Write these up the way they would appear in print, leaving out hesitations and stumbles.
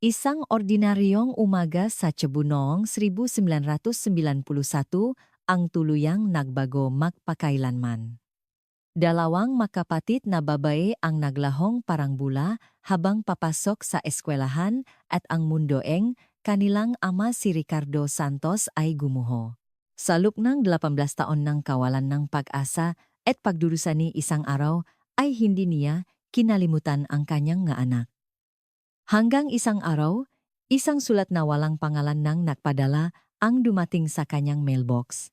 Isang ordinaryong umaga sa Cebu noong 1991 ang tuluyang nagbago magpakailanman. Dalawang magkapatid na babae ang naglahong parang bula habang papasok sa eskwelahan at ang mundoeng kanilang ama si Ricardo Santos ay gumuho. Sa loob ng 18 taon ng kawalan ng pag-asa at pagdurusa ni isang araw ay hindi niya kinalimutan ang kanyang nga anak. Hanggang isang araw, isang sulat na walang pangalan nang nagpadala ang dumating sa kanyang mailbox.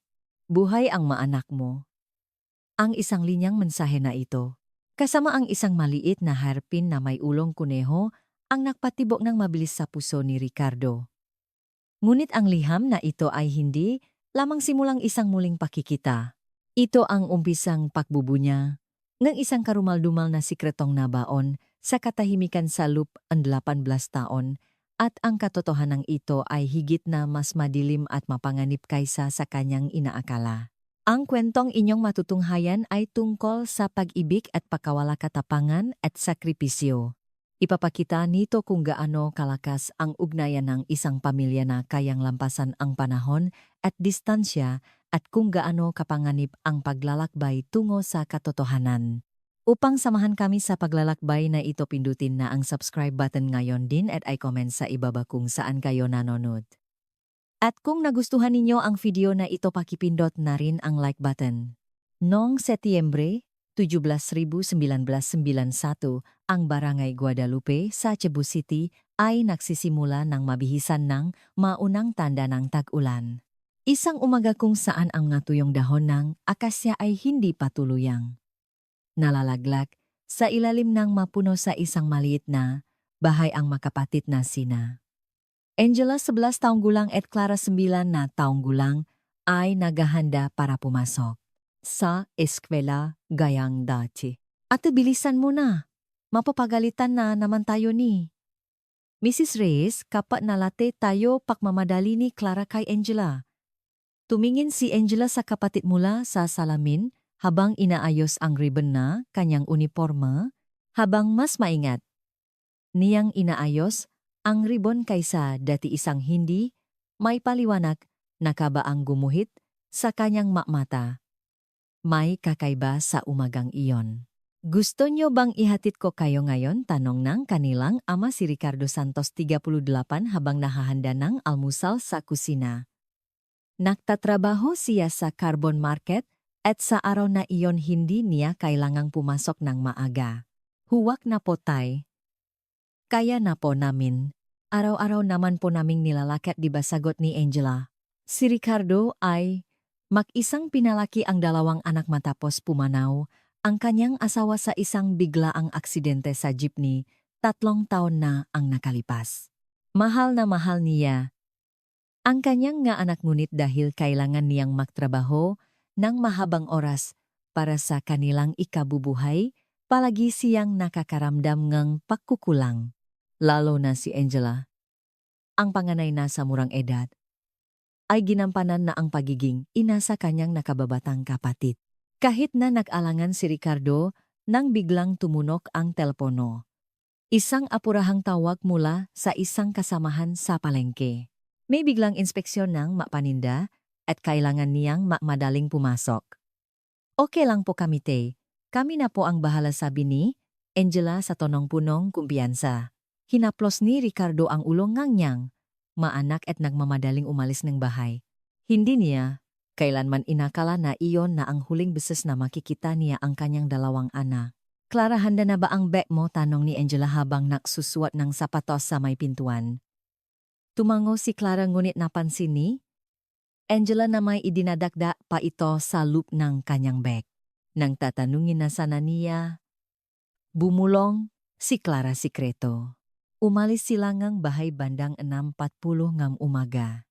Buhay ang maanak mo. Ang isang linyang mensahe na ito, kasama ang isang maliit na harpin na may ulong kuneho, ang nagpatibok ng mabilis sa puso ni Ricardo. Ngunit ang liham na ito ay hindi lamang simulang isang muling pakikita. Ito ang umpisang pagbubunya ng isang karumal-dumal na sikretong nabaon sa katahimikan sa loob ang 18 taon at ang katotohanan ito ay higit na mas madilim at mapanganib kaysa sa kanyang inaakala. Ang kwentong inyong matutunghayan ay tungkol sa pag-ibig at pagkawala-katapangan at sakripisyo. Ipapakita nito kung gaano kalakas ang ugnayan ng isang pamilya na kayang lampasan ang panahon at distansya at kung gaano kapanganib ang paglalakbay tungo sa katotohanan. Upang samahan kami sa paglalakbay na ito, pindutin na ang subscribe button ngayon din at i-comment sa ibaba kung saan kayo nanonood. At kung nagustuhan ninyo ang video na ito, pakipindot na rin ang like button. Noong Setyembre 17, 1991, ang Barangay Guadalupe sa Cebu City ay nagsisimula ng mabihisan ng maunang tanda ng tag-ulan. Isang umaga kung saan ang natuyong dahon ng akasya ay hindi pa tuluyang nalalaglag sa ilalim ng mapuno sa isang maliit na bahay ang makapatid na sina Angela 11 taong gulang at Clara 9 na taong gulang ay naghahanda para pumasok sa eskwela gayang dati. Ate, bilisan mo na. Mapapagalitan na naman tayo ni Mrs. Reyes, kapat na late tayo pakmamadali ni Clara kay Angela. Tumingin si Angela sa kapatid mula sa salamin habang inaayos ang ribbon na kanyang uniforme, habang mas maingat niyang inaayos ang ribbon kaysa dati isang hindi may paliwanag na kabaang gumuhit sa kanyang mata. May kakaiba sa umagang iyon. Gusto niyo bang ihatid ko kayo ngayon? Tanong ng kanilang ama si Ricardo Santos 38 habang nahahanda ng almusal sa kusina. Nagtatrabaho siya sa carbon market at sa araw na iyon hindi niya kailangang pumasok ng maaga. Huwag na po tay. Kaya na po namin. Araw-araw naman po naming nilalakad, di ba, sagot ni Angela. Si Ricardo ay mag-isang pinalaki ang dalawang anak matapos pumanaw ang kanyang asawa sa isang biglaang aksidente sa jeepney 3 taon na ang nakalipas. Mahal na mahal niya ang kanyang nga anak, ngunit dahil kailangan niyang magtrabaho ng mahabang oras para sa kanilang ikabubuhay, palagi siyang nakakaramdam ng pagkukulang. Lalo na si Angela, ang panganay na sa murang edad, ay ginampanan na ang pagiging ina sa kanyang nakababatang kapatid. Kahit na nag-alangan si Ricardo nang biglang tumunok ang telepono. Isang apurahang tawag mula sa isang kasamahan sa palengke. May biglang inspeksyon ng mapaninda at kailangan niyang madaling pumasok. Okay lang po kami, te. Kami na po ang bahala, sabi ni Angela sa tonong punong kumpiyansa. Hinaplos ni Ricardo ang ulo ngang maanak at nagmamadaling umalis ng bahay. Hindi niya kailanman inakala na iyon na ang huling beses na makikita niya ang kanyang dalawang anak. Clara, handa na ba ang bag mo? Tanong ni Angela habang naksusuot ng sapatos sa may pintuan. Tumango si Clara, ngunit napansin ni Angela na may idinadagda pa ito sa loop ng kanyang bag. Nang tatanungin na sana niya, bumulong si Clara sikreto. Umalis sila ngang bahay bandang 6:40 ng umaga.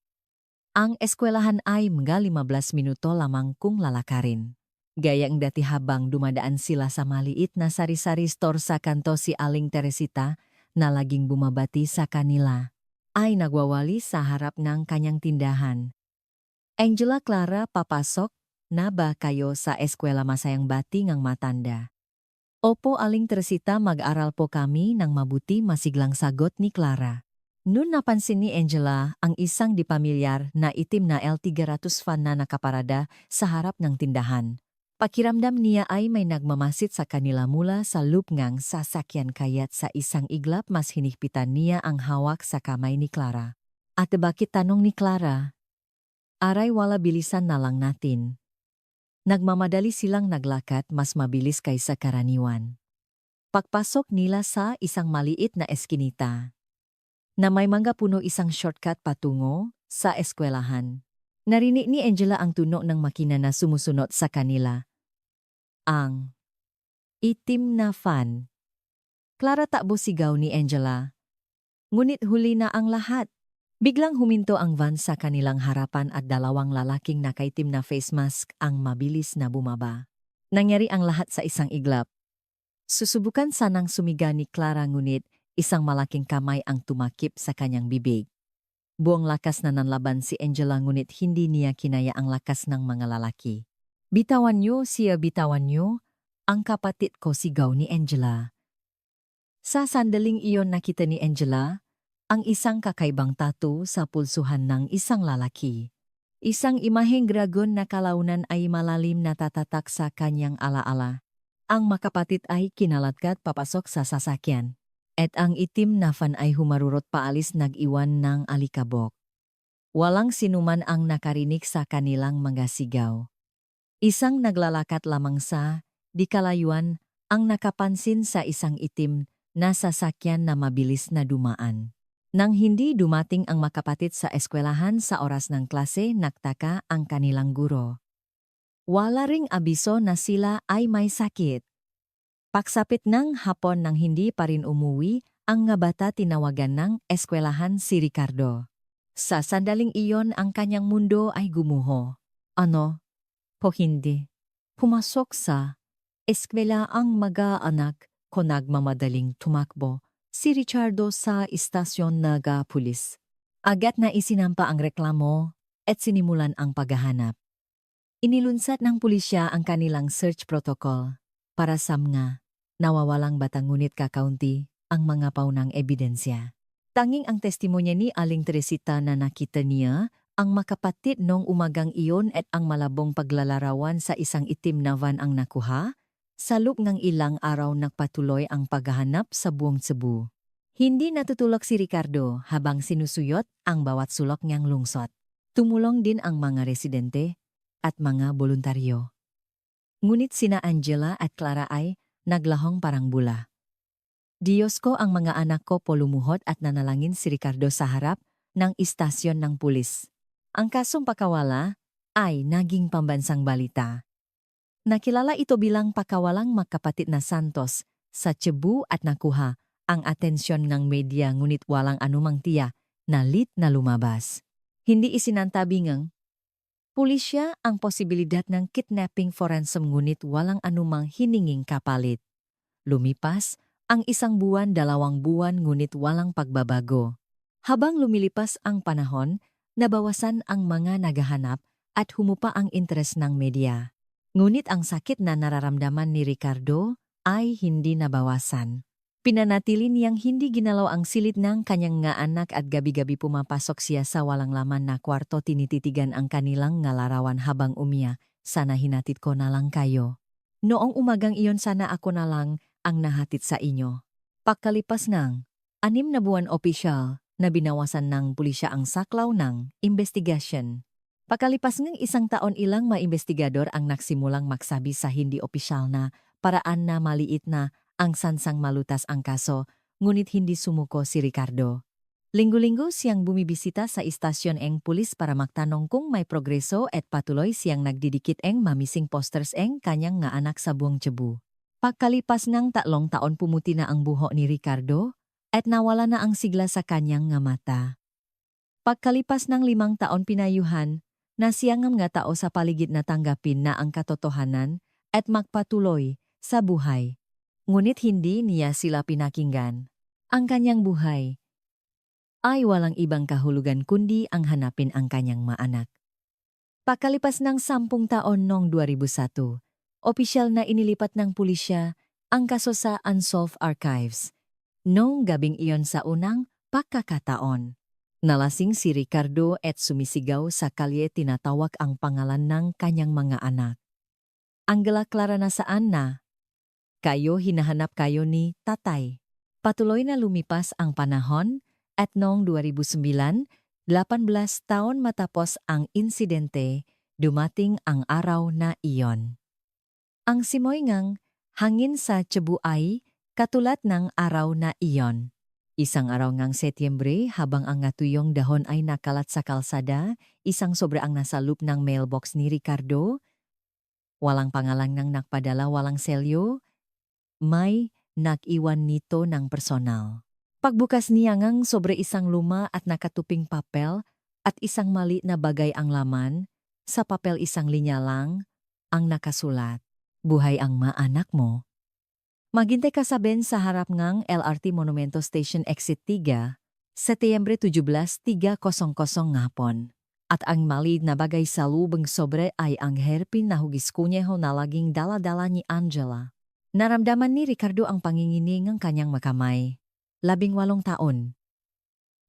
Ang eskwelahan ay mga 15 minuto lamang kung lalakarin. Gayang dati habang dumadaan sila sa maliit na sari-sari store sa kanto, si Aling Teresita na laging bumabati sa kanila ay nagwawali sa harap ng kanyang tindahan. Angela, Clara, papasok na ba kayo sa eskwela? Masayang bati ngang matanda. Opo, Aling Teresita, mag-aral po kami ng mabuti, masiglang sagot ni Clara. Noon napansin ni Angela ang isang dipamilyar na itim na L300 van na nakaparada sa harap ng tindahan. Pakiramdam niya ay may nagmamasid sa kanila mula sa lupngang sasakyan kaya't sa isang iglap mas hinihpitan niya ang hawak sa kamay ni Clara. At bakit tanong ni Clara? Aray wala bilisan na lang natin. Nagmamadali silang naglakad mas mabilis kaysa karaniwan. Pagpasok nila sa isang maliit na eskinita na may mangga puno isang shortcut patungo sa eskwelahan. Narinig ni Angela ang tunog ng makina na sumusunod sa kanila. Ang itim na van. Clara takbo sigaw ni Angela. Ngunit huli na ang lahat. Biglang huminto ang van sa kanilang harapan at dalawang lalaking nakaitim na face mask ang mabilis na bumaba. Nangyari ang lahat sa isang iglap. Susubukan sanang sumiga ni Clara ngunit isang malaking kamay ang tumakip sa kanyang bibig. Buong lakas na nanlaban si Angela ngunit hindi niya kinaya ang lakas ng mga lalaki. Bitawan niyo siya, bitawan niyo, ang kapatid ko, sigaw ni Angela. Sa sandaling iyon nakita ni Angela ang isang kakaibang tattoo sa pulsuhan ng isang lalaki. Isang imaheng dragon na kalaunan ay malalim na tatatak sa kanyang alaala. Ang makapatid ay kinalatkat papasok sa sasakyan. At ang itim na van ay humarurot paalis nag-iwan ng alikabok. Walang sinuman ang nakarinig sa kanilang mga sigaw. Isang naglalakat lamang sa di kalayuan ang nakapansin sa isang itim na sasakyan na mabilis na dumaan. Nang hindi dumating ang makapatid sa eskwelahan sa oras ng klase, nagtaka ang kanilang guro. Wala ring abiso na sila ay may sakit. Pagsapit ng hapon nang hindi pa rin umuwi, ang nga bata tinawagan ng eskwelahan si Ricardo. Sa sandaling iyon ang kanyang mundo ay gumuho. Ano? Po hindi. Pumasok sa eskwela ang mag-aanak ko nagmamadaling tumakbo. Si Ricardo sa istasyon pulis. Agad na isinampa ang reklamo at sinimulan ang paghahanap. Inilunsad ng pulisya ang kanilang search protocol para sa mga nawawalang batang ngunit kakaunti ang mga paunang ebidensya. Tanging ang testimonya ni Aling Teresita na nakita niya ang makapatid nung umagang iyon at ang malabong paglalarawan sa isang itim na van ang nakuha. Sa loob ng ilang araw nagpatuloy ang paghahanap sa buong Cebu. Hindi natutulog si Ricardo habang sinusuyot ang bawat sulok niyang lungsod. Tumulong din ang mga residente at mga voluntaryo. Ngunit sina Angela at Clara ay naglahong parang bula. Diyos ko, ang mga anak ko po, lumuhod at nanalangin si Ricardo sa harap ng istasyon ng pulis. Ang kasong pakawala ay naging pambansang balita. Nakilala ito bilang pakawalang magkapatid na Santos sa Cebu at nakuha ang atensyon ng media ngunit walang anumang tiya na lead na lumabas. Hindi isinantabi ng pulisya ang posibilidad ng kidnapping for ransom ngunit walang anumang hininging kapalit. Lumipas ang 1 buwan, 2 buwan ngunit walang pagbabago. Habang lumilipas ang panahon, nabawasan ang mga naghahanap at humupa ang interes ng media. Ngunit ang sakit na nararamdaman ni Ricardo ay hindi nabawasan. Pinanatili niyang hindi ginalaw ang silid ng kanyang nga anak at gabi-gabi pumapasok siya sa walang laman na kwarto, tinititigan ang kanilang nga larawan habang umiyak. Sana hinatid ko na lang kayo. Noong umagang iyon sana ako na lang ang nahatid sa inyo. Pagkalipas ng 6 na buwan, opisyal na binawasan ng pulisya ang saklaw ng investigasyon. Pagkalipas ng 1 taon, ilang maimbestigador ang nagsimulang magsabi sa hindi opisyal na paraan na maliit na ang sansang malutas ang kaso, ngunit hindi sumuko si Ricardo. Linggo-linggo siyang bumibisita sa istasyon ng pulis para magtanong kung may progreso at patuloy siyang nagdidikit ng mamising posters ng kanyang nga anak sa buong Cebu. Pagkalipas ng 3 taon, pumuti na ang buhok ni Ricardo at nawala na ang sigla sa kanyang nga mata. Pagkalipas ng 5 taon, pinayuhan na siyang nga tao sa paligid na tanggapin na ang katotohanan at magpatuloy sa buhay. Ngunit hindi niya sila pinakinggan. Ang kanyang buhay ay walang ibang kahulugan kundi ang hanapin ang kanyang mga anak. Pagkalipas ng 10 taon noong 2001, opisyal na inilipat ng pulisya ang kaso sa Unsolved Archives. Noong gabing iyon sa unang Pagkakataon. Nalasing si Ricardo at sumisigaw sa kalye tinatawag ang pangalan ng kanyang mga anak. Angela Clara nasaan na? Kayo hinahanap kayo ni tatay. Patuloy na lumipas ang panahon at noong 2009, 18 taon matapos ang insidente, dumating ang araw na iyon. Ang simoy ngang hangin sa Cebu ay katulad ng araw na iyon. Isang araw ngang Setyembre habang ang natuyong dahon ay nakalat sa kalsada, isang sobre ang nasa loop ng mailbox ni Ricardo. Walang pangalan ng nakpadala, walang selyo. May nag-iwan nito ng personal. Pagbukas niya ngang sobre isang luma at nakatuping papel at isang mali na bagay ang laman, sa papel isang linya lang ang nakasulat. Buhay ang maanak mo. Maghintay ka sa Ben sa harap ngang LRT Monumento Station Exit 3, Setyembre 17, 3:00 ngapon. At ang mali na bagay sa lubang sobre ay ang hairpin na hugis kunyeho na laging dala-dala ni Angela. Naramdaman ni Ricardo ang panginginig ng kanyang makamay. 18 taon.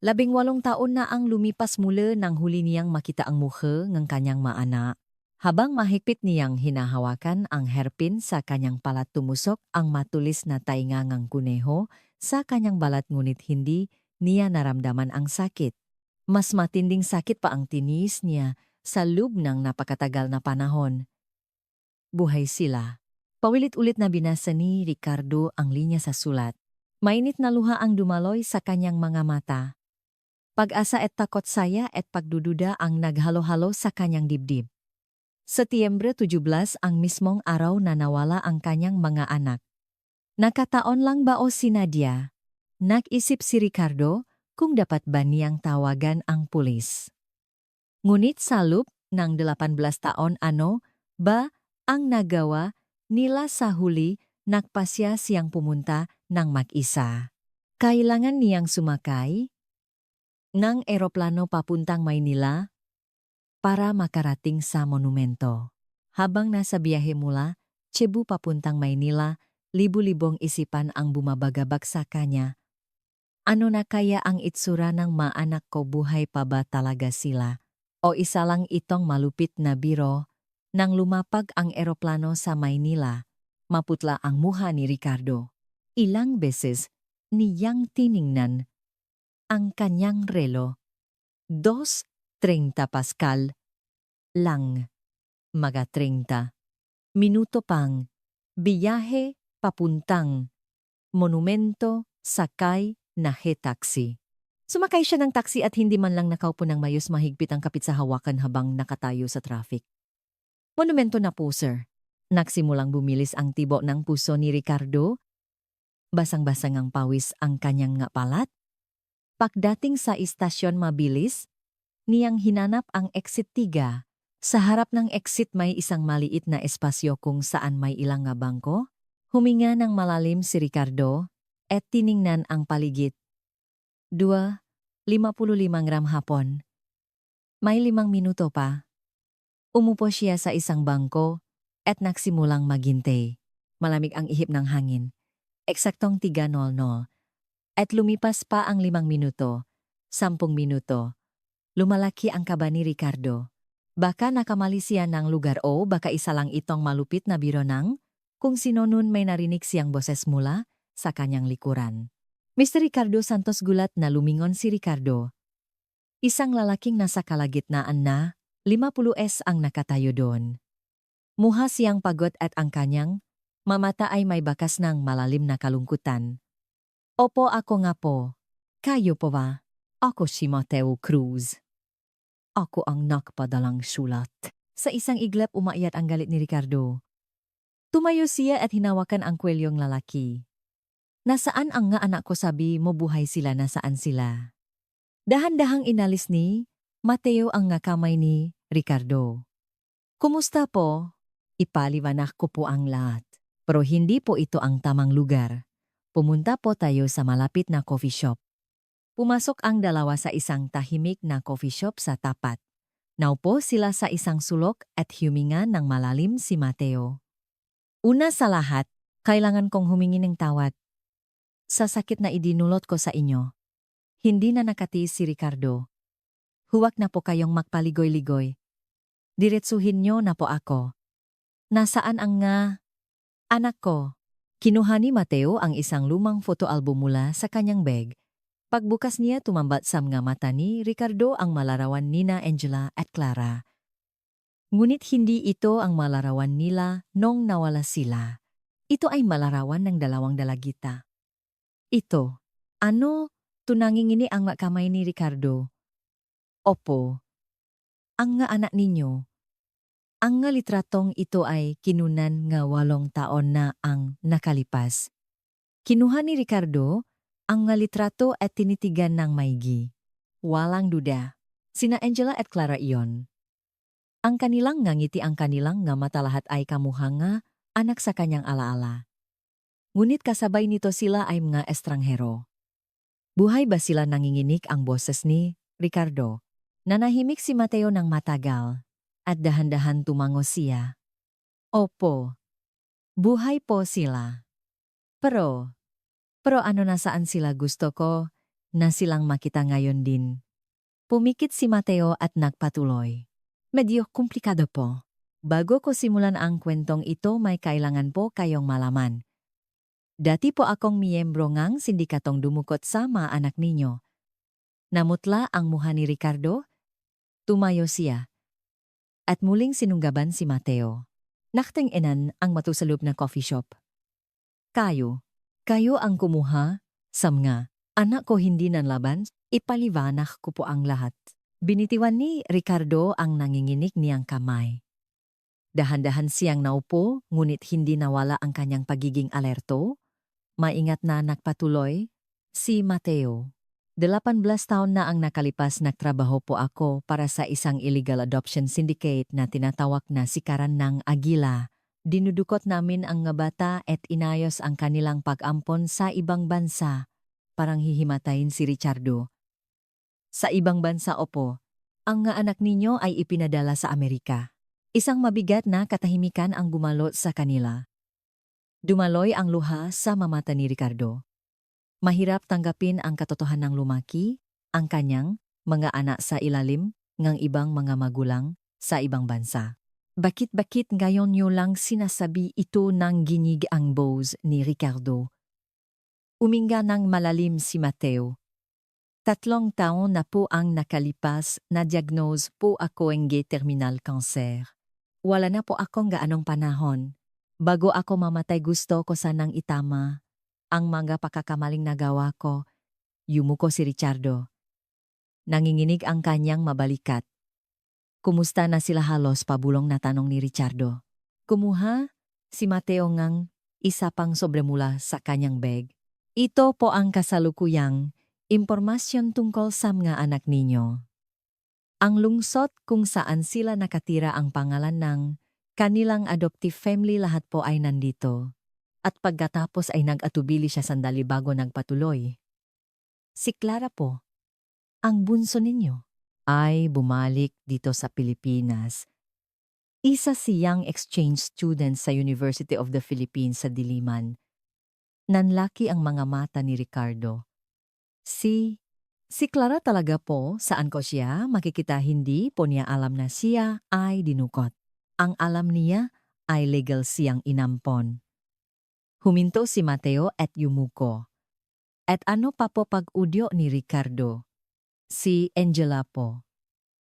18 taon na ang lumipas mula nang huli niyang makita ang mukha ng kanyang maanak. Habang mahigpit niyang hinahawakan ang hairpin sa kanyang palat, tumusok ang matulis na tainga ng kuneho sa kanyang balat, ngunit hindi niya naramdaman ang sakit. Mas matinding sakit pa ang tinis niya sa loob ng napakatagal na panahon. Buhay sila. Paulit-ulit na binasa ni Ricardo ang linya sa sulat. Mainit na luha ang dumaloy sa kanyang mga mata. Pag-asa at takot, saya at pagdududa ang naghalo-halo sa kanyang dibdib. Setyembre 17 ang mismong araw na nawala ang kanyang mga anak. Nakataon lang ba o si Nadia? Nag-isip si Ricardo kung dapat ba niyang tawagan ang pulis. Ngunit sa loob ng 18 taon, ano ba ang nagawa nila sa huli? Nagpasya siyang pumunta ng mag-isa. Kailangan niyang sumakay ng eroplano papuntang Maynila para makarating sa monumento. Habang nasa biyahe mula Cebu papuntang Maynila, libu-libong isipan ang bumabagabag sa kanya. Ano na kaya ang itsura ng maanak ko? Buhay pa ba talaga sila? O isa lang itong malupit na biro? Nang lumapag ang eroplano sa Maynila, maputla ang mukha ni Ricardo. Ilang beses niyang tiningnan ang kanyang relo. 2:30 Pascal lang. Mga 30 minuto pang biyahe papuntang monumento, sakay na taxi. Sumakay siya ng taxi at hindi man lang nakaupo ng mayos, mahigpit ang kapit sa hawakan habang nakatayo sa traffic. Monumento na po, sir. Nagsimulang bumilis ang tibo ng puso ni Ricardo. Basang-basang ang pawis ang kanyang ngapalat. Pagdating sa istasyon, mabilis niyang hinanap ang exit 3. Sa harap ng exit may isang maliit na espasyo kung saan may ilang nga bangko. Huminga ng malalim si Ricardo at tiningnan ang paligid. 2:55 gram hapon. May 5 minuto pa. Umupo siya sa isang bangko at nagsimulang maghintay. Malamig ang ihip ng hangin. Eksaktong 3:00. At lumipas pa ang 5 minuto, 10 minuto. Lumalaki ang kaba ni Ricardo. Baka nakamali siya ng lugar o baka isa lang itong malupit na biro ng kung sino. Nun may narinig siyang boses mula sa kanyang likuran. Mr. Ricardo Santos, gulat na lumingon si Ricardo. Isang lalaking nasa kalagitnaan na 50s ang nakatayo doon. Muha siyang pagod at ang kanyang mamata ay may bakas ng malalim na kalungkutan. Opo, ako nga po. Kayo po ba? Ako si Mateo Cruz. Ako ang nakpadalang sulat. Sa isang iglap umakyat ang galit ni Ricardo. Tumayo siya at hinawakan ang kwelyong lalaki. Nasaan ang nga anak ko? Sabi mo buhay sila, nasaan sila? Dahan-dahang inalis ni Mateo ang nga kamay ni Ricardo. Kumusta po? Ipaliwanag ko po ang lahat. Pero hindi po ito ang tamang lugar. Pumunta po tayo sa malapit na coffee shop. Pumasok ang dalawa sa isang tahimik na coffee shop sa tapat. Naupo sila sa isang sulok at huminga ng malalim si Mateo. Una sa lahat, kailangan kong humingi ng tawad sa sakit na idinulot ko sa inyo. Hindi na nakatiis si Ricardo. Huwag na po kayong magpaligoy-ligoy. Diretsuhin niyo na po ako. Nasaan ang anak ko? Kinuha ni Mateo ang isang lumang fotoalbum mula sa kanyang bag. Pagbukas niya tumambat sa mga mata ni Ricardo ang malarawan nina Angela at Clara. Ngunit hindi ito ang malarawan nila nung nawala sila. Ito ay malarawan ng dalawang dalagita. Ito. Ano? Tunangingini ang kamay ni Ricardo. Opo. Ang nga anak ninyo. Ang nga litratong ito ay kinunan nga 8 taon na ang nakalipas. Kinuha ni Ricardo ang nga litrato at tinitigan ng maigi. Walang duda. Sina Angela at Clara iyon. Ang kanilang ngangiti ang kanilang nga mata lahat ay kamuha nga anak sa kanyang alaala. Ngunit kasabay nito sila ay mga estranghero. Buhay ba sila nanginginig ang boses ni Ricardo? Nanahimik si Mateo ng matagal at dahan-dahan tumango siya. Opo, buhay po sila. Pero ano nasaan sila gusto ko na silang makita ngayon din. Pumikit si Mateo at nagpatuloy. Medyo komplikado po. Bago ko simulan ang kwentong ito may kailangan po kayong malaman. Dati po akong miyembro ngang sindikatong dumukot sa mga anak ninyo. Namutla ang muha ni Ricardo. Tumayo siya. At muling sinunggaban si Mateo. Nakting-inan ang matusalub na coffee shop. Kayo ang kumuha sa mga anak ko hindi nanlaban, ipaliwanag ko po ang lahat. Binitiwan ni Ricardo ang nanginginig niyang kamay. Dahan-dahan siyang naupo, ngunit hindi nawala ang kanyang pagiging alerto. Maingat na nagpatuloy, si Mateo. 18 taon na ang nakalipas nagtrabaho po ako para sa isang illegal adoption syndicate na tinatawag na Sikaran ng Agila. Dinudukot namin ang nga bata at inayos ang kanilang pag-ampon sa ibang bansa. Parang hihimatayin si Ricardo. Sa ibang bansa opo, ang nga anak ninyo ay ipinadala sa Amerika. Isang mabigat na katahimikan ang gumalot sa kanila. Dumaloy ang luha sa mamata ni Ricardo. Mahirap tanggapin ang katotohanan ng lumaki, ang kanyang mga anak sa ilalim ng ibang mga magulang sa ibang bansa. Bakit ngayon niyo lang sinasabi ito ng ginig ang boss ni Ricardo? Uminga ng malalim si Mateo. 3 taon na po ang nakalipas na diagnose po ako ng terminal cancer. Wala na po akong gaanong panahon. Bago ako mamatay gusto ko sanang itama ang mga pakakamaling nagawa ko. Yumuko si Ricardo. Nanginginig ang kanyang mabalikat. Kumusta na sila halos pabulong na tanong ni Ricardo. Kumuha si Mateo ngang isa pang sobremula sa kanyang bag. Ito po ang kasalukuyang impormasyon tungkol sa mga anak ninyo. Ang lungsod kung saan sila nakatira ang pangalan ng kanilang adoptive family lahat po ay nandito. At pagkatapos ay nag-atubili siya sandali bago nagpatuloy. Si Clara po, ang bunso ninyo, ay bumalik dito sa Pilipinas. Isa siyang exchange student sa University of the Philippines sa Diliman. Nanlaki ang mga mata ni Ricardo. Si Clara talaga po, saan ko siya makikita hindi po niya alam na siya ay dinukot. Ang alam niya ay legal siyang inampon. Huminto si Mateo at yumuko. At ano pa po pag-udyo ni Ricardo? Si Angela po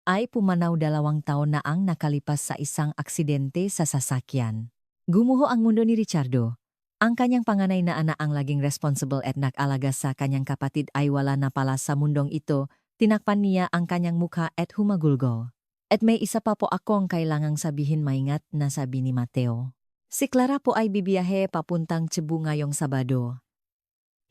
ay pumanaw 2 taon na ang nakalipas sa isang aksidente sa sasakyan. Gumuho ang mundo ni Ricardo. Ang kanyang panganay na anak ang laging responsible at nag-alaga sa kanyang kapatid ay wala na pala sa mundong ito. Tinakpan niya ang kanyang mukha at humagulgol. At may isa pa po akong kailangang sabihin maingat na sabi ni Mateo. Si Clara po ay bibiyahe papuntang Cebu ngayong Sabado.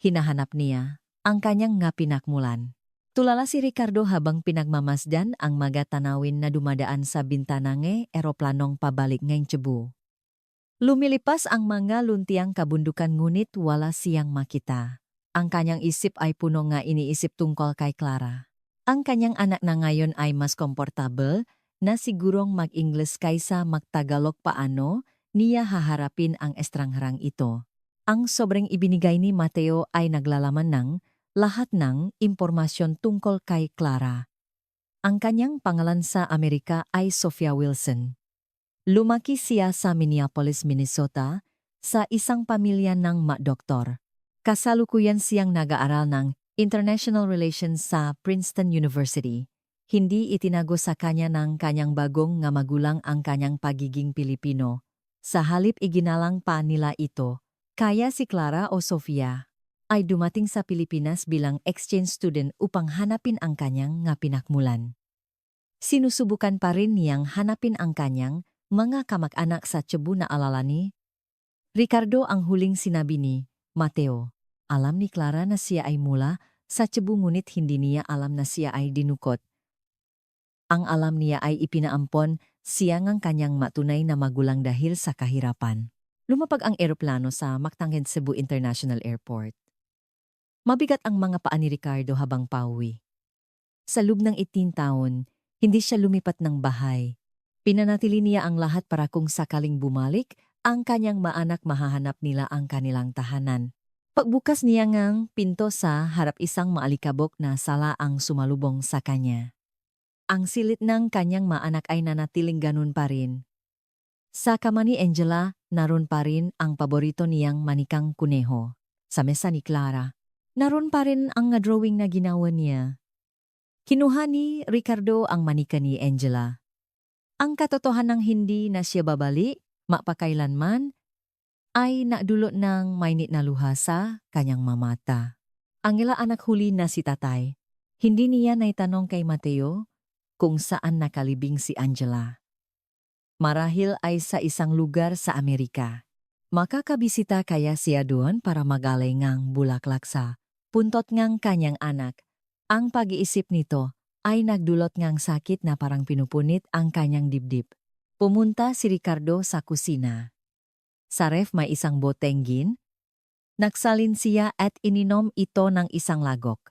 Hinahanap niya ang kanyang nga pinakmulan. Tulala si Ricardo habang pinagmamasdan ang mga tanawin na dumadaan sa bintana ng eroplanong pabalik ng Cebu. Lumilipas ang mga luntiang kabundukan ngunit wala siyang makita. Ang kanyang isip ay puno nga iniisip tungkol kay Clara. Ang kanyang anak na ngayon ay mas komportable na sigurong mag-Ingles kaysa mag-Tagalog paano niya haharapin ang estrangherang ito. Ang sobrang ibinigay ni Mateo ay naglalaman ng lahat ng impormasyon tungkol kay Clara. Ang kanyang pangalan sa Amerika ay Sophia Wilson. Lumaki siya sa Minneapolis, Minnesota, sa isang pamilya ng doktor. Kasalukuyan siyang nag-aaral ng International Relations sa Princeton University. Hindi itinago sa kanya ng kanyang bagong nga magulang ang kanyang pagiging Pilipino. Sa halip iginalang pa nila ito, kaya si Clara o Sofia ay dumating sa Pilipinas bilang exchange student upang hanapin ang kanyang nga pinakmulan. Sinusubukan pa rin niyang hanapin ang kanyang mga kamag-anak sa Cebu na alala ni Ricardo ang huling sinabi ni Mateo. Alam ni Clara na siya ay mula sa Cebu ngunit hindi niya alam na siya ay dinukot. Ang alam niya ay ipinaampon siya ngang kanyang matunay na magulang dahil sa kahirapan. Lumapag ang eroplano sa Mactangen Cebu International Airport. Mabigat ang mga paa ni Ricardo habang pauwi. Sa loob ng 18 taon, hindi siya lumipat ng bahay. Pinanatili niya ang lahat para kung sakaling bumalik, ang kanyang maanak mahahanap nila ang kanilang tahanan. Pagbukas niya ngang pinto sa harap isang maalikabok na sala ang sumalubong sa kanya. Ang silit ng kanyang maanak ay nanatiling ganun pa rin. Sa kama ni Angela, naroon pa rin ang paborito niyang manikang kuneho. Sa mesa ni Clara, naroon pa rin ang drawing na ginawa niya. Kinuha ni Ricardo ang manika ni Angela. Ang katotohanan ng hindi na siya babali, mapakailanman, ay nadulot ng mainit na luha sa kanyang mamata. Ang ila anak huli na si tatay, hindi niya naitanong kay Mateo kung saan nakalibing si Angela. Marahil ay sa isang lugar sa Amerika. Makakabisita kaya siya doon para magalay ngang bulaklak sa puntot ngang kanyang anak. Ang pag-iisip nito ay nagdulot ngang sakit na parang pinupunit ang kanyang dibdib. Pumunta si Ricardo sa kusina. Sa ref may isang boteng gin. Nagsalin siya at ininom ito ng isang lagok.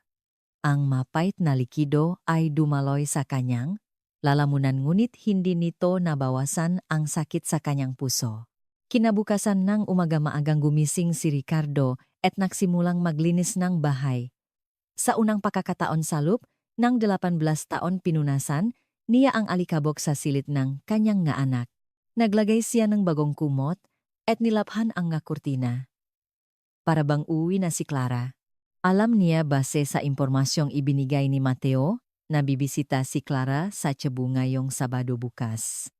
Ang mapait na likido ay dumaloy sa kanyang lalamunan ngunit hindi nito nabawasan ang sakit sa kanyang puso. Kinabukasan ng umaga maagang gumising si Ricardo at nagsimulang maglinis ng bahay. Sa unang pagkakataon sa loop, ng 18 taon pinunasan, niya ang alikabok sa silid ng kanyang nga anak. Naglagay siya ng bagong kumot at nilaphan ang nga kurtina. Para bang uwi na si Clara. Alam niya base sa impormasyong ibinigay ni Mateo na bibisita si Clara sa Cebu ngayong Sabado bukas.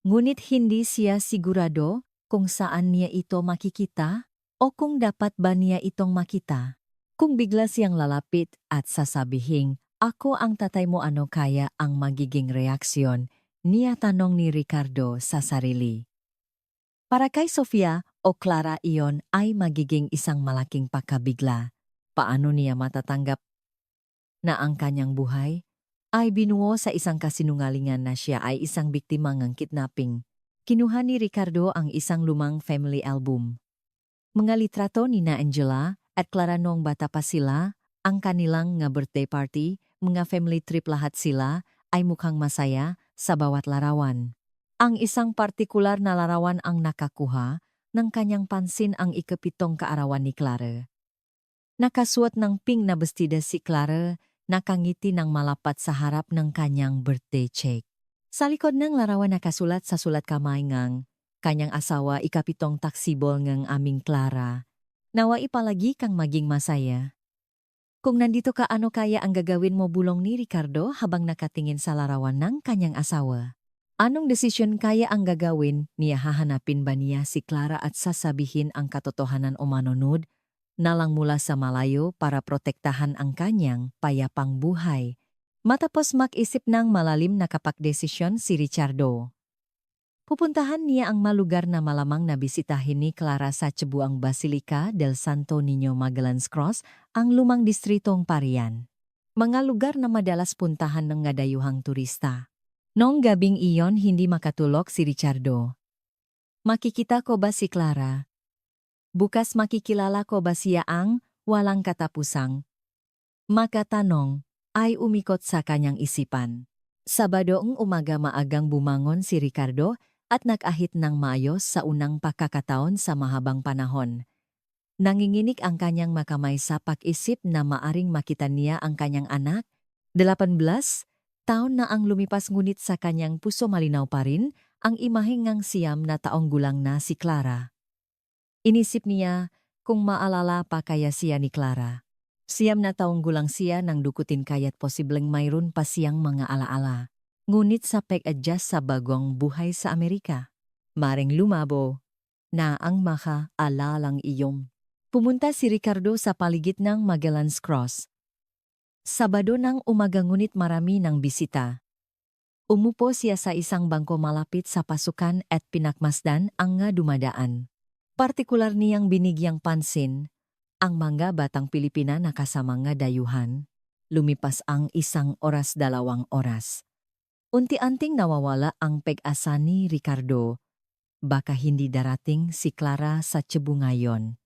Ngunit hindi siya sigurado kung saan niya ito makikita o kung dapat ba niya itong makita. Kung bigla siyang lalapit at sasabihing, "Ako ang tatay mo," ano kaya ang magiging reaksyon niya, tanong ni Ricardo sa sarili. Para kay Sofia o Clara iyon ay magiging isang malaking pagkabigla. Paano niya matatanggap na ang kanyang buhay ay binuo sa isang kasinungalingan na siya ay isang biktima ng kidnapping? Kinuha ni Ricardo ang isang lumang family album. Mga litrato ni na Angela at Clara noong bata pa sila, ang kanilang nga birthday party, mga family trip, lahat sila ay mukhang masaya sa bawat larawan. Ang isang partikular na larawan ang nakakuha ng kanyang pansin, ang ikapitong kaarawan ni Clara. Nakasuot ng pink na bestida si Clara, nakangiti ng malapat sa harap ng kanyang birthday cake. Sa likod ng larawan nakasulat sa sulat kamay ngang kanyang asawa, ikapitong taksibol ngang aming Clara. Nawa ipalagi kang maging masaya. Kung nandito ka, ano kaya ang gagawin mo, bulong ni Ricardo habang nakatingin sa larawan ng kanyang asawa. Anong desisyon kaya ang gagawin niya? Hahanapin ba niya si Clara at sasabihin ang katotohanan o manunod na lang mula sa malayo para protektahan ang kanyang payapang buhay? Matapos mag-isip ng malalim, nakapagdesisyon si Ricardo. Pupuntahan niya ang malugar na malamang na bisitahin ni Clara sa Cebu, ang Basilica del Santo Niño Magallanes Cross, ang lumang distritong Parian. Mga lugar na madalas puntahan ng nga dayuhang turista. Noong gabing iyon hindi makatulog si Ricardo. Makikita ko ba si Clara? Bukas makikilala ko ba siya? Ang walang katapusang makatanong ay umikot sa kanyang isipan. Sabadoong umaga maagang bumangon si Ricardo at nag-ahit ng maayos sa unang pagkakataon sa mahabang panahon. Nanginginig ang kanyang makamay sa pag-isip na maaring makita niya ang kanyang anak. 18 taon na ang lumipas ngunit sa kanyang puso malinaw pa rin ang imahe ngang siyam na taong gulang na si Clara. Inisip niya kung maalala pa kaya siya ni Clara. Siyam na taong gulang siya nang dukutin kaya't posibleng mayroon pa siyang mga alaala. Ngunit sa pag-adjust sa bagong buhay sa Amerika, maring lumabo na ang maka-alalang iyong. Pumunta si Ricardo sa paligid ng Magellan's Cross. Sabado ng umaga ngunit marami ng bisita. Umupo siya sa isang bangko malapit sa pasukan at pinakmasdan ang nga dumadaan. Partikular niyang binigyang pansin ang mga batang Pilipina na kasama nga dayuhan. Lumipas ang 1 oras 2 oras. Unti-anting nawawala ang pag-asa ni Ricardo. Baka hindi darating si Clara sa Cebu ngayon.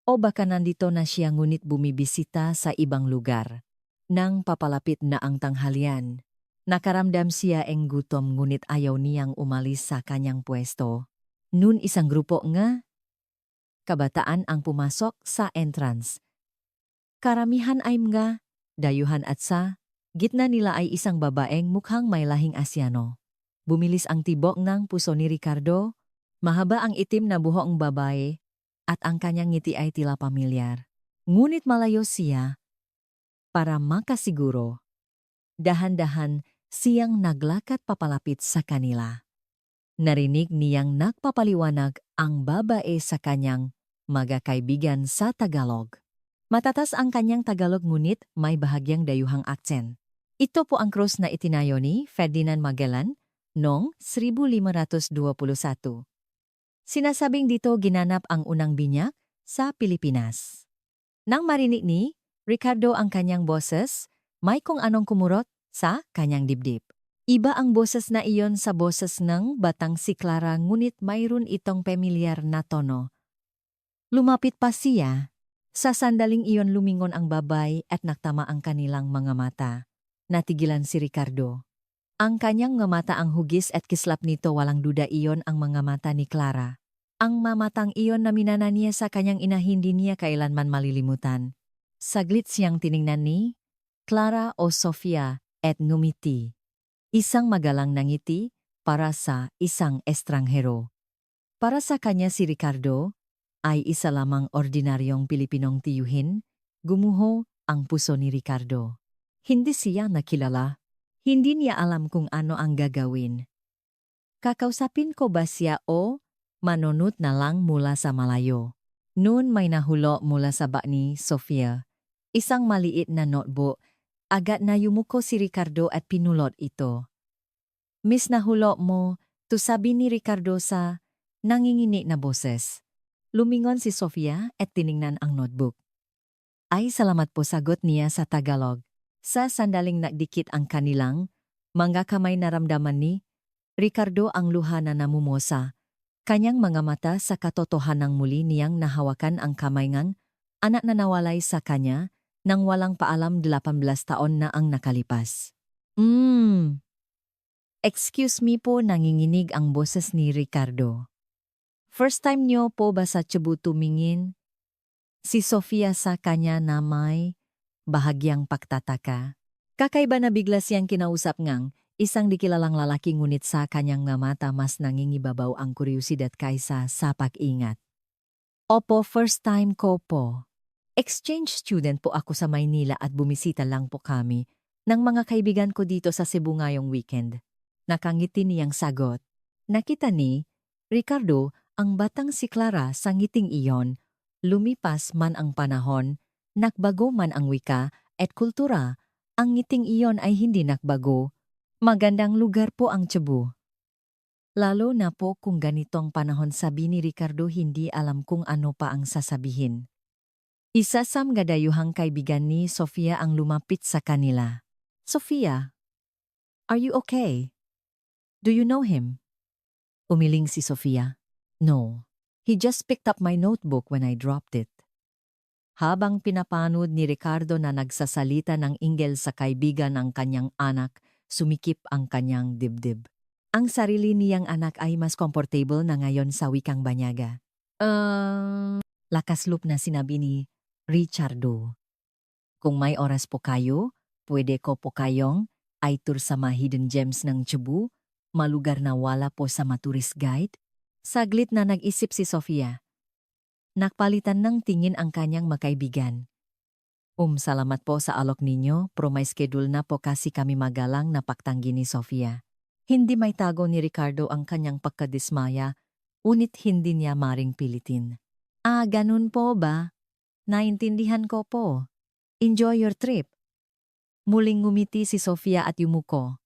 O baka nandito na siya ngunit bumibisita sa ibang lugar. Nang papalapit na ang tanghalian, nakaramdam siya ang gutom ngunit ayaw niyang umalis sa kanyang pwesto. Noon isang grupo nga kabataan ang pumasok sa entrance. Karamihan ay mga dayuhan at sa gitna nila ay isang babaeng mukhang may lahing Asyano. Bumilis ang tibok ng puso ni Ricardo. Mahaba ang itim na buhok ng babae at ang kanyang ngiti ay tila pamilyar. Ngunit malayo siya. Para makasiguro, dahan-dahan siyang naglakad papalapit sa kanila. Narinig niyang nagpapaliwanag ang babae sa kanyang magkakaibigan sa Tagalog. Matatas ang kanyang Tagalog ngunit may bahagyang dayuhang aksen. Ito po ang krus na itinayo ni Ferdinand Magellan noong 1521. Sinasabing dito ginanap ang unang binyak sa Pilipinas. Nang marinig ni Ricardo ang kanyang boses, may kung anong kumurot sa kanyang dibdib. Iba ang boses na iyon sa boses ng batang si Clara ngunit mayroon itong pamilyar na tono. Lumapit pa siya. Sa sandaling iyon lumingon ang babay at naktama ang kanilang mga mata. Natigilan si Ricardo. Ang kanyang mga mata ang hugis at kislap nito walang duda iyon ang mga mata ni Clara. Ang mamatang iyon na minana niya sa kanyang ina hindi niya kailanman malilimutan. Saglit siyang tiningnan ni Clara o Sofia at ngumiti. Isang magalang na ngiti para sa isang estranghero. Para sa kanya si Ricardo ay isa lamang ordinaryong Pilipinong tiyuhin, gumuho ang puso ni Ricardo. Hindi siya nakilala. Hindi niya alam kung ano ang gagawin. Kakausapin ko ba siya o manunut na lang mula sa malayo? Noon may nahulo mula sa bag ni Sofia. Isang maliit na notebook. Agad na yumuko si Ricardo at pinulot ito. Miss nahulo mo, to sabi ni Ricardo sa nangingini na boses. Lumingon si Sofia at tiningnan ang notebook. Ay salamat po sagot niya sa Tagalog. Sa sandaling nakdikit ang kanilang mga kamay naramdaman ni Ricardo ang luha na namumusa. Kanyang mga mata sa katotohanan muli niyang nahawakan ang kamay ngang anak na nawalay sa kanya nang walang paalam 18 taon na ang nakalipas. Excuse me po nanginginig ang boses ni Ricardo. First time niyo po ba sa Cebu tumingin? Si Sofia sa kanya na may bahagyang pagtataka. Kakaiba na bigla siyang kinausap ngang isang dikilalang lalaki ngunit sa kanyang mga mata mas nangingibabaw ang kuryosidad kaysa sa pag-ingat. Opo, first time ko po. Exchange student po ako sa Maynila at bumisita lang po kami ng mga kaibigan ko dito sa Cebu ngayong weekend. Nakangiti niyang sagot. Nakita ni Ricardo ang batang si Clara sa ngiting iyon. Lumipas man ang panahon, nakbago man ang wika at kultura, ang ngiting iyon ay hindi nakbago. Magandang lugar po ang Cebu. Lalo na po kung ganitong panahon sabi ni Ricardo hindi alam kung ano pa ang sasabihin. Isa sa mga dayuhang kaibigan ni Sofia ang lumapit sa kanila. Sofia, are you okay? Do you know him? Umiling si Sofia. No, he just picked up my notebook when I dropped it. Habang pinapanood ni Ricardo na nagsasalita ng inggil sa kaibigan ng kanyang anak, sumikip ang kanyang dibdib. Ang sarili niyang anak ay mas comfortable na ngayon sa wikang banyaga. Lakas loob na sinabi ni Richardo. Kung may oras po kayo, pwede ko po kayong ay tour sa mga hidden gems ng Cebu, malugar na wala po sa tourist guide. Saglit na nag-isip si Sofia. Nakpalitan ng tingin ang kanyang makaibigan. Salamat po sa alok ninyo, pero may schedule na po kasi kami magalang na paktanggi ni Sofia. Hindi may tago ni Ricardo ang kanyang pagkadismaya, unit hindi niya maring pilitin. Ganun po ba? Naintindihan ko po. Enjoy your trip. Muling ngumiti si Sofia at yumuko.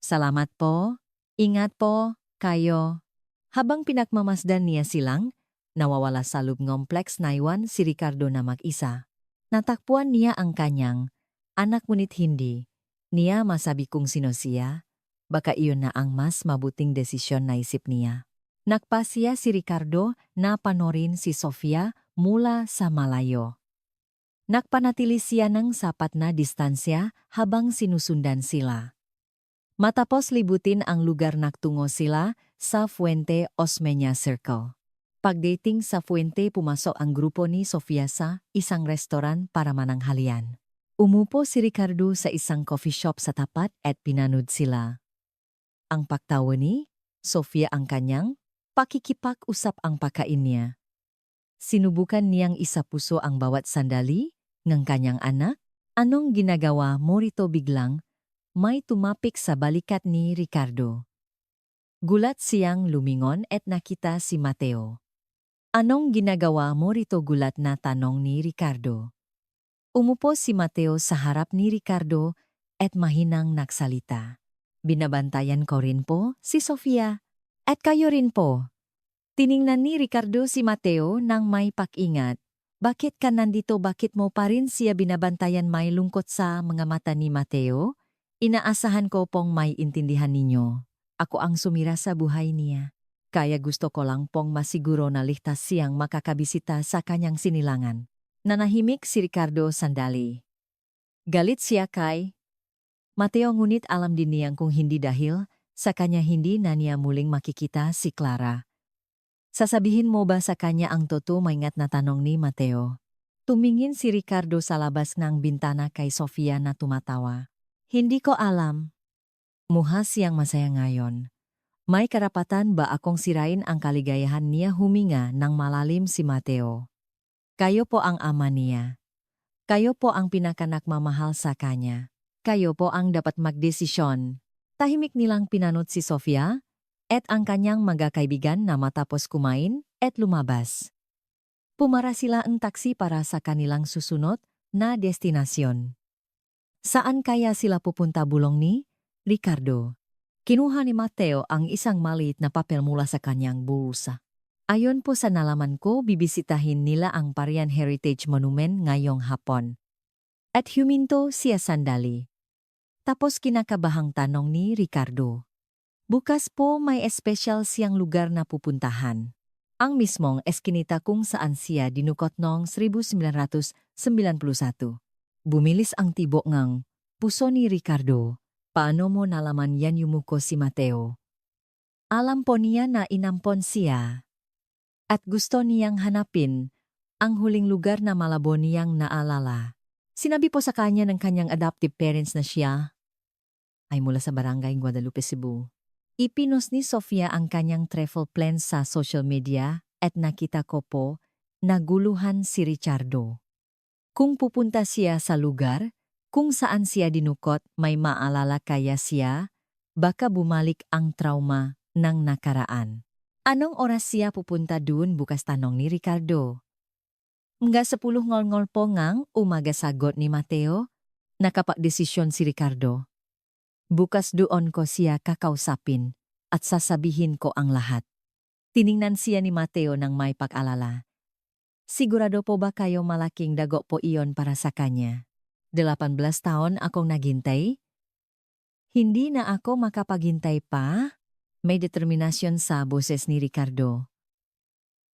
Salamat po. Ingat po, kayo. Habang pinagmamasdan niya silang, nawawala sa loob ngompleks naiwan si Ricardo na mag-isa. Natakpuan niya ang kanyang anak ngunit hindi niya masabi kung sino siya. Baka iyon na ang mas mabuting desisyon na isip niya. Nagpasya si Ricardo na panorin si Sofia mula sa malayo. Nagpanatili siya ng sapat na distansya habang sinusundan sila. Matapos libutin ang lugar nagtungo sila sa Fuente Osmeña Circle. Pagdating sa Fuente pumasok ang grupo ni Sofia sa isang restoran para mananghalian. Umupo si Ricardo sa isang coffee shop sa tapat at pinanood sila. Ang pagtawa ni Sofia ang kanyang pakikipag-usap ang pagkain niya. Sinubukan niyang isapuso ang bawat sandali ng kanyang anak. Anong ginagawa mo rito biglang? May tumapik sa balikat ni Ricardo. Gulat siyang lumingon at nakita si Mateo. Anong ginagawa mo rito gulat na tanong ni Ricardo. Umupo si Mateo sa harap ni Ricardo at mahinang nagsalita. Binabantayan ko rin po si Sofia. At kayo rin po. Tiningnan ni Ricardo si Mateo nang may pag-ingat. Bakit ka nandito? Bakit mo pa rin siya binabantayan? May lungkot sa mga mata ni Mateo? Inaasahan ko pong may intindihan ninyo. Ako ang sumira sa buhay niya. Kaya gusto ko lang pong masiguro na ligtas siyang makakabisita sa kanyang sinilangan. Nanahimik si Ricardo sandali. Galit siya kay Mateo ngunit alam din niyang kung hindi dahil sa kanya hindi na niya muling makikita si Clara. Sasabihin mo ba sa kanya ang totoo? Maingat na tanong ni Mateo. Tumingin si Ricardo sa labas ng bintana kay Sofia na tumatawa. Hindi ko alam. Muha siyang masaya ngayon. May karapatan ba akong sirain ang kaligayahan niya? Huminga ng malalim si Mateo. Kayo po ang ama niya. Kayo po ang pinakanakmamahal sa kanya. Kayo po ang dapat magdesisyon. Tahimik nilang pinanot si Sofia at ang kanyang mga kaibigan na matapos kumain at lumabas. Pumara sila ang taksi para sa kanilang susunod na destinasyon. Saan kaya sila pupunta? Bulong ni Ricardo. Kinuha ni Mateo ang isang maliit na papel mula sa kanyang bulsa. Ayon po sa nalaman ko, bibisitahin nila ang Parian Heritage Monument ngayong hapon. At huminto siya sandali. Tapos kinakabahang tanong ni Ricardo. Bukas po may espesyal siyang lugar na pupuntahan. Ang mismong eskinita kung saan siya dinukot noong 1991. Bumilis ang tibok ng puso ni Ricardo. Paano mo nalaman yan? Yumuko si Mateo. Alam po niya na inampon siya. At gusto niyang hanapin ang huling lugar na malabo niyang naalala. Sinabi po sa kanya ng kanyang adoptive parents na siya ay mula sa Barangay Guadalupe, Cebu. Ipinost ni Sofia ang kanyang travel plans sa social media at nakita ko po naguluhan si Richardo. Kung pupunta siya sa lugar kung saan siya dinukot, may maalala kaya siya? Baka bumalik ang trauma ng nakaraan. Anong oras siya pupunta dun? Bukas tanong ni Ricardo. Mga 10 ngol-ngol po ngang umaga, sagot ni Mateo. Nakapagdesisyon si Ricardo. Bukas doon ko siya kakausapin at sasabihin ko ang lahat. Tiningnan siya ni Mateo ng may pag-alala. Sigurado po ba kayo malaking dago po iyon para sa kanya? 18 taon akong naghintay? Hindi na ako makapaghintay pa? May determinasyon sa boses ni Ricardo.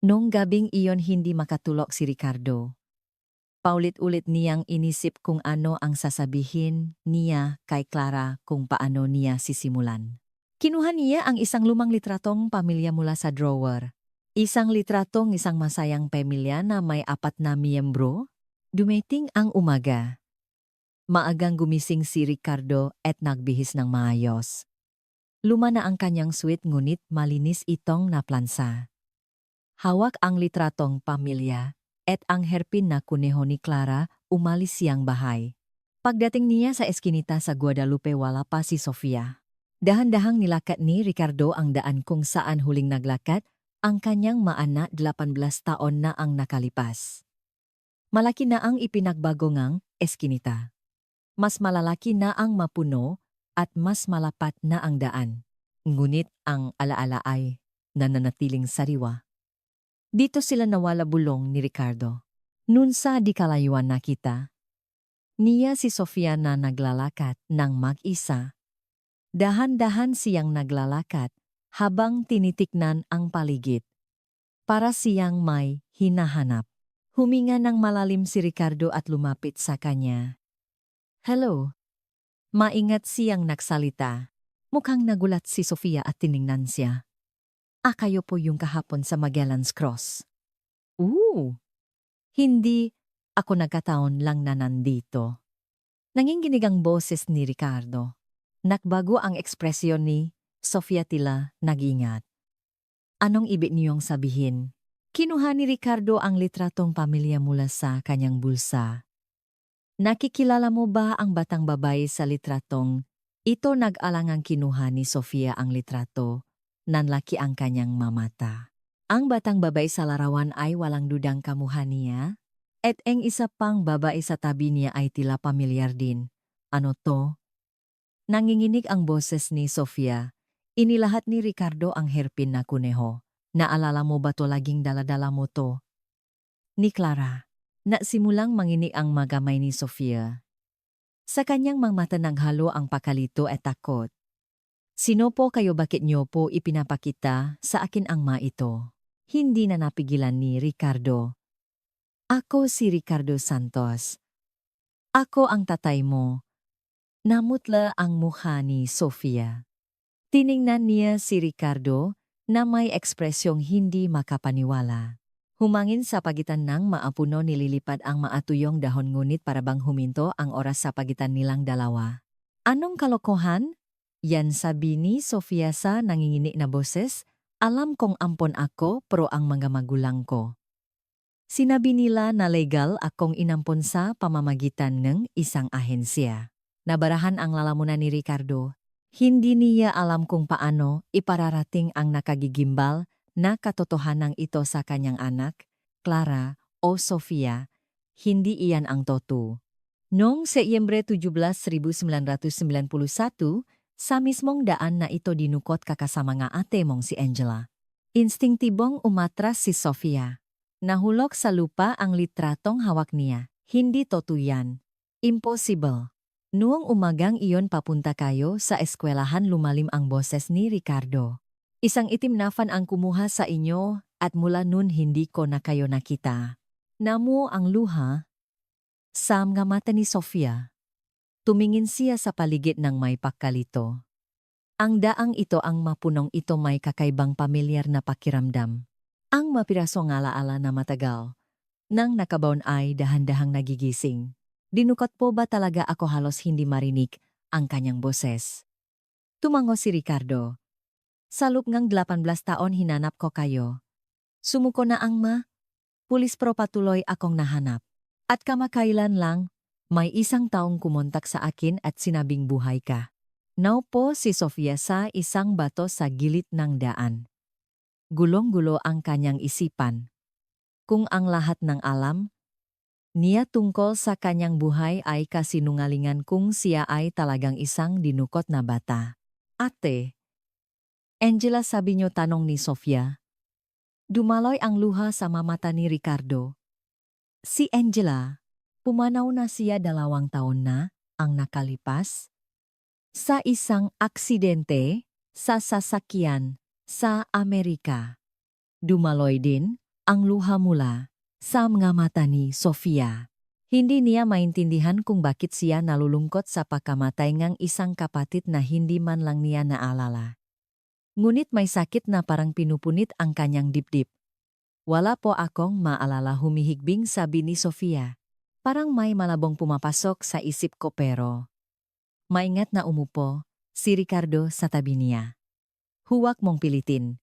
Nung gabing iyon hindi makatulog si Ricardo. Paulit-ulit niyang inisip kung ano ang sasabihin niya kay Clara, kung paano niya sisimulan. Kinuha niya ang isang lumang litratong pamilya mula sa drawer. Isang litratong isang masayang pamilya na may 4 na miyembro. Dumating ang umaga. Maagang gumising si Ricardo at nagbihis ng maayos. Luma na ang kanyang suite ngunit malinis itong naplansa. Hawak ang litratong pamilya at ang herpin na kuneho ni Clara umalis siyang bahay. Pagdating niya sa eskinita sa Guadalupe wala pa si Sofia. Dahan-dahang nilakat ni Ricardo ang daan kung saan huling naglakat ang kanyang maana 18 taon na ang nakalipas. Malaki na ang ipinagbago ngang eskinita. Mas malalaki na ang mapuno at mas malapat na ang daan. Ngunit ang alaala ay nananatiling sariwa. Dito sila nawala bulong ni Ricardo. Nun sa di kalayuan nakita, niya si Sofia na naglalakat ng mag-isa. Dahan-dahan siyang naglalakat habang tinitiknan ang paligid. Para siyang may hinahanap. Huminga ng malalim si Ricardo at lumapit sa kanya. Hello. Maingat siyang nagsalita. Mukhang nagulat si Sofia at tiningnan siya. Kayo po yung kahapon sa Magellan's Cross. Hindi ako nagkataon lang na nandito. Nanginginig ang boses ni Ricardo. Nakbago ang ekspresyon ni Sofia tila nagingat. Anong ibig niyong sabihin? Kinuha ni Ricardo ang litratong pamilya mula sa kanyang bulsa. Nakikilala mo ba ang batang babae sa litratong? Ito nag-alangang kinuha ni Sofia ang litrato. Nanlaki ang kanyang mamata. Ang batang babae sa larawan ay walang dudang kamuha niya. At ang isa pang babae sa tabi niya ay tila pamilyar din. Ano to? Nanginginig ang boses ni Sofia. Inilahat ni Ricardo ang herpin na kuneho. Naalala mo ba to laging daladala mo to? Ni Clara. Simulang manginig ang magamay ni Sofia. Sa kanyang mga mata naghalo ang pakalito at takot. Sino po kayo bakit niyo po ipinapakita sa akin ang ito? Hindi na napigilan ni Ricardo. Ako si Ricardo Santos. Ako ang tatay mo. Namutla ang mukha ni Sofia. Tiningnan niya si Ricardo na may ekspresyong hindi makapaniwala. Humangin sa pagitan ng maapuno nililipad ang maatuyong dahon ngunit parabang huminto ang oras sa pagitan nilang dalawa. Anong kalokohan? Yan sabi ni Sofia sa nanginginig na boses. Alam kong ampon ako pero ang mga magulang ko. Sinabi nila na legal akong inampon sa pamamagitan ng isang ahensya. Nabarahan ang lalamunan ni Ricardo. Hindi niya alam kung paano ipararating ang nakagigimbal na katotohanan ito sa kanyang anak, Clara o Sofia. Hindi iyan ang totoo. Noong Setyembre 17, 1991, sa mismong daan na ito dinukot kakasama nga ate mong si Angela. Instinktibong umatras si Sofia. Nahulog sa lupa ang litratong hawak niya. Hindi totoo yan. Impossible. Noong umagang iyon papunta kayo sa eskwelahan lumalim ang boses ni Ricardo. Isang itim na fan ang kumuha sa inyo at mula nun hindi ko na kayo nakita. Namu ang luha. Sa mga mata ni Sofia. Tumingin siya sa paligid ng may pagkalito. Ang daang ito ang mapunong ito may kakaibang pamilyar na pakiramdam. Ang mapirasong alaala na matagal. Nang nakabaon ay dahan-dahang nagigising. Dinukot po ba talaga ako halos hindi marinig ang kanyang boses? Tumango si Ricardo. Sa loob ngang 18 taon hinanap ko kayo. Sumuko na ang pulis pro patuloy akong nahanap. At kamakailan lang, may isang taong kumontak sa akin at sinabing buhay ka. Naupo si Sofia sa isang bato sa gilid ng daan. Gulong-gulo ang kanyang isipan. Kung ang lahat ng alam niya tungkol sa kanyang buhay ay kasinungalingan kung siya ay talagang isang dinukot na bata. Ate. Angela sabi niyo tanong ni Sofia. Dumaloy ang luha sa mamata ni Ricardo. Si Angela, pumanaw na siya 2 taon na ang nakalipas. Sa isang aksidente sa sasakyan sa Amerika. Dumaloy din ang luha mula sa mga mata ni Sofia. Hindi niya maintindihan kung bakit siya nalulungkot sa pagkamatay ng isang kapatid na hindi man lang niya naalala. Ngunit may sakit na parang pinupunit ang kanyang dibdib. Wala po akong maalala, humihigbing sabi ni Sofia. Parang may malabong pumapasok sa isip ko pero maingat na umupo si Ricardo sa tabi niya. Huwag mong pilitin.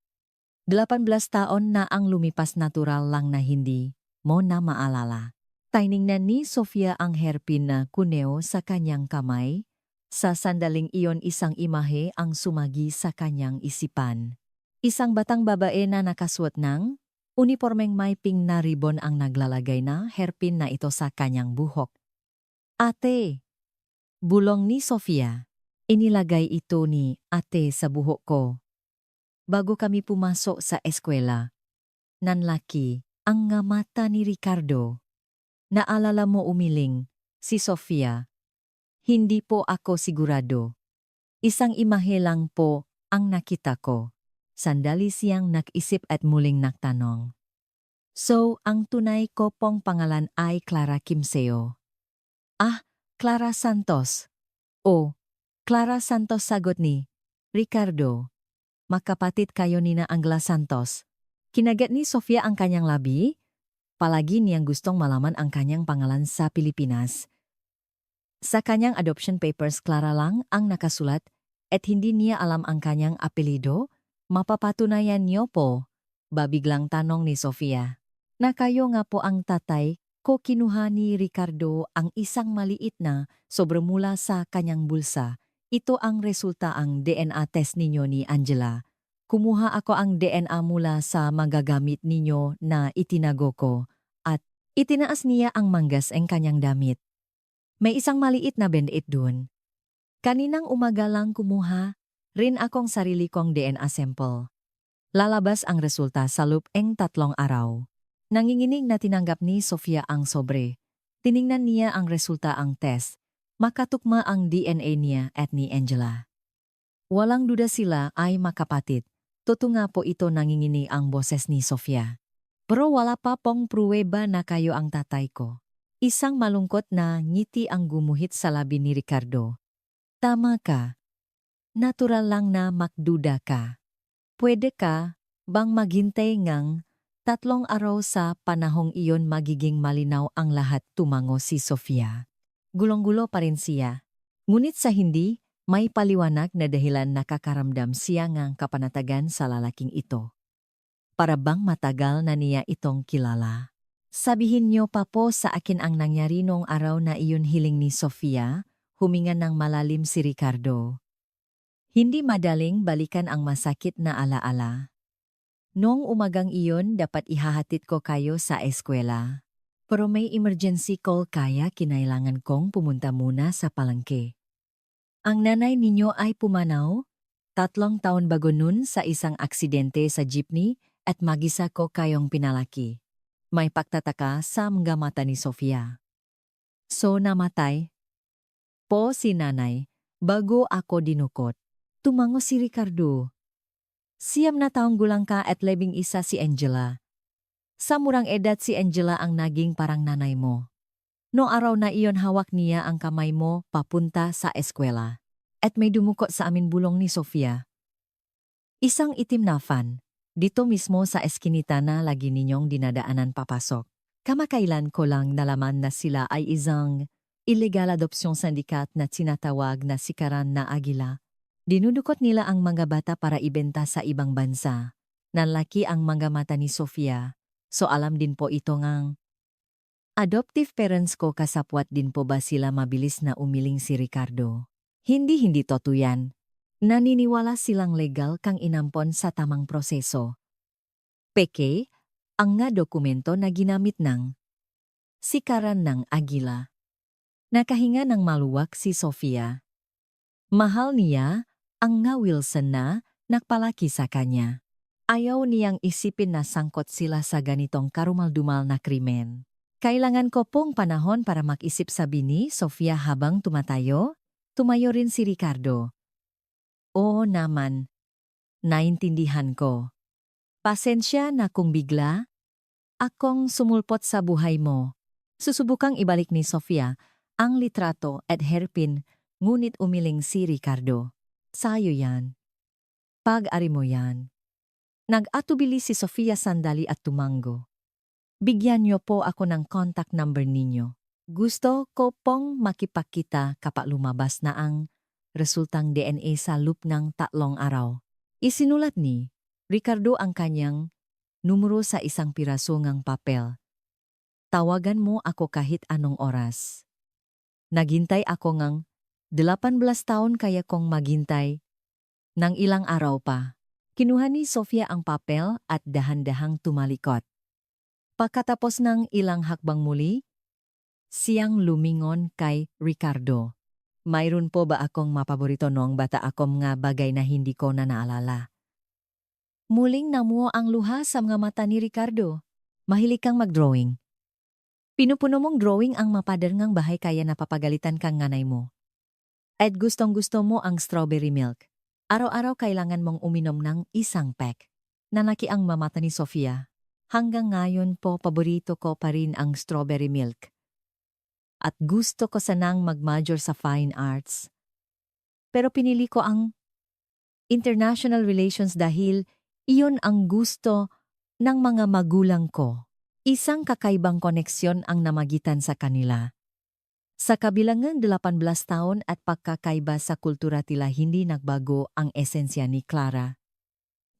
18 taon na ang lumipas, natural lang na hindi mo na maalala. Tiningnan ni Sofia ang hairpin na kuneo sa kanyang kamay. Sa sandaling iyon isang imahe ang sumagi sa kanyang isipan. Isang batang babae na nakasuot ng unipormeng may pink na ribbon ang naglalagay na hairpin na ito sa kanyang buhok. Ate! Bulong ni Sofia. Inilagay ito ni ate sa buhok ko. Bago kami pumasok sa eskwela. Nanlaki ang nga mata ni Ricardo. Naalala mo, umiling si Sofia. Hindi po ako sigurado. Isang imahe lang po ang nakita ko. Sandali siyang nag-isip at muling nagtanong. So, ang tunay ko pong pangalan ay Clara Kimseo. Ah, Clara Santos. Oh, Clara Santos, sagot ni Ricardo. Magkapatid kayo ni na Angela Santos. Kinagat ni Sofia ang kanyang labi. Palagi niyang gustong malaman ang kanyang pangalan sa Pilipinas. Sa kanyang adoption papers, Clara lang ang nakasulat at hindi niya alam ang kanyang apelido. Mapapatunayan niyo po? Babiglang tanong ni Sofia. Na kayo nga po ang tatay ko. Kinuha ni Ricardo ang isang maliit na sobre mula sa kanyang bulsa. Ito ang resulta ang DNA test ninyo ni Angela. Kumuha ako ang DNA mula sa magagamit ninyo na itinago ko at itinaas niya ang manggas ang kanyang damit. May isang maliit na band-aid dun. Kaninang umaga lang kumuha rin akong sarili kong DNA sample. Lalabas ang resulta sa loob ng 3 araw. Nanginginig na tinanggap ni Sofia ang sobre. Tiningnan niya ang resulta ang test. Makatukma ang DNA niya at ni Angela. Walang duda sila ay makapatid. Totoo nga po ito, nanginginig ang boses ni Sofia. Pero wala pa pong pruweba na kayo ang tatay ko. Isang malungkot na ngiti ang gumuhit sa labi ni Ricardo. Tama ka. Natural lang na magduda ka. Pwede ka bang maghintay ngang 3 araw? Sa panahong iyon magiging malinaw ang lahat, tumango si Sofia. Gulong-gulo pa rin siya. Ngunit sa hindi may paliwanag na dahilan nakakaramdam siya ngang kapanatagan sa lalaking ito. Para bang matagal na niya itong kilala. Sabihin niyo pa po sa akin ang nangyari noong araw na iyon, hiling ni Sofia. Huminga ng malalim si Ricardo. Hindi madaling balikan ang masakit na alaala. Noong umagang iyon dapat ihahatid ko kayo sa eskwela. Pero may emergency call kaya kinailangan kong pumunta muna sa palengke. Ang nanay ninyo ay pumanaw 3 taon bago nun sa isang aksidente sa jeepney at mag-isa ko kayong pinalaki. May pagtataka sa mga mata ni Sofia. So namatay po si nanay bago ako dinukot. Tumango si Ricardo. 9 na taong gulang ka at 11 si Angela. Sa murang edad si Angela ang naging parang nanay mo. Noong araw na iyon hawak niya ang kamay mo papunta sa eskwela. At may dumukot sa amin, bulong ni Sofia. Isang itim na van. Dito mismo sa eskinita na lagi ninyong dinadaanan papasok. Kamakailan ko lang nalaman na sila ay isang illegal adoption syndicate na tinatawag na Sikaran na Agila. Dinudukot nila ang mga bata para ibenta sa ibang bansa. Nanlaki ang mga mata ni Sofia. So alam din po ito ngang adoptive parents ko. Kasapwat din po ba sila? Mabilis na umiling si Ricardo. Hindi totoo yan. Naniniwala silang legal kang inampon sa tamang proseso. Peke, ang nga dokumento na ginamit ng Sikaran ng Agila. Nakahinga ng maluwag si Sofia. Mahal niya ang nga Wilson na nagpalaki sa kanya. Ayaw niyang isipin na sangkot sila sa ganitong karumal-dumal na krimen. Kailangan ko pong panahon para mag-isip, sabi ni Sofia habang tumatayo. Tumayo rin si Ricardo. Oo naman. Naintindihan ko. Pasensya na kung bigla akong sumulpot sa buhay mo. Susubukang ibalik ni Sofia ang litrato at hairpin, ngunit umiling si Ricardo. Sayo yan. Pag-ari mo yan. Nag-atubili si Sofia sandali at tumango. Bigyan niyo po ako ng contact number ninyo. Gusto ko pong makipagkita kapag lumabas na ang resultang DNA sa loob ng 3 araw. Isinulat ni Ricardo ang kanyang numero sa isang piraso ng papel. Tawagan mo ako kahit anong oras. Naghintay ako ng 18 taon kaya kong maghintay ng ilang araw pa. Kinuha ni Sofia ang papel at dahan-dahang tumalikod. Pagkatapos ng ilang hakbang muli, siyang lumingon kay Ricardo. Mayroon po ba akong mapaborito noong bata akong mga bagay na hindi ko na naalala? Muling namuo ang luha sa mga mata ni Ricardo. Mahilig kang mag-drawing. Pinupuno mong drawing ang mapader ngang bahay kaya napapagalitan kang nganay mo. At gustong-gusto mo ang strawberry milk. Araw-araw kailangan mong uminom ng isang pack. Nanaki ang mamata ni Sofia. Hanggang ngayon po paborito ko pa rin ang strawberry milk. At gusto ko sanang mag-major sa fine arts. Pero pinili ko ang international relations dahil iyon ang gusto ng mga magulang ko. Isang kakaibang koneksyon ang namagitan sa kanila. Sa kabilangan 18 taon at pagkakaiba sa kultura tila hindi nagbago ang esensya ni Clara.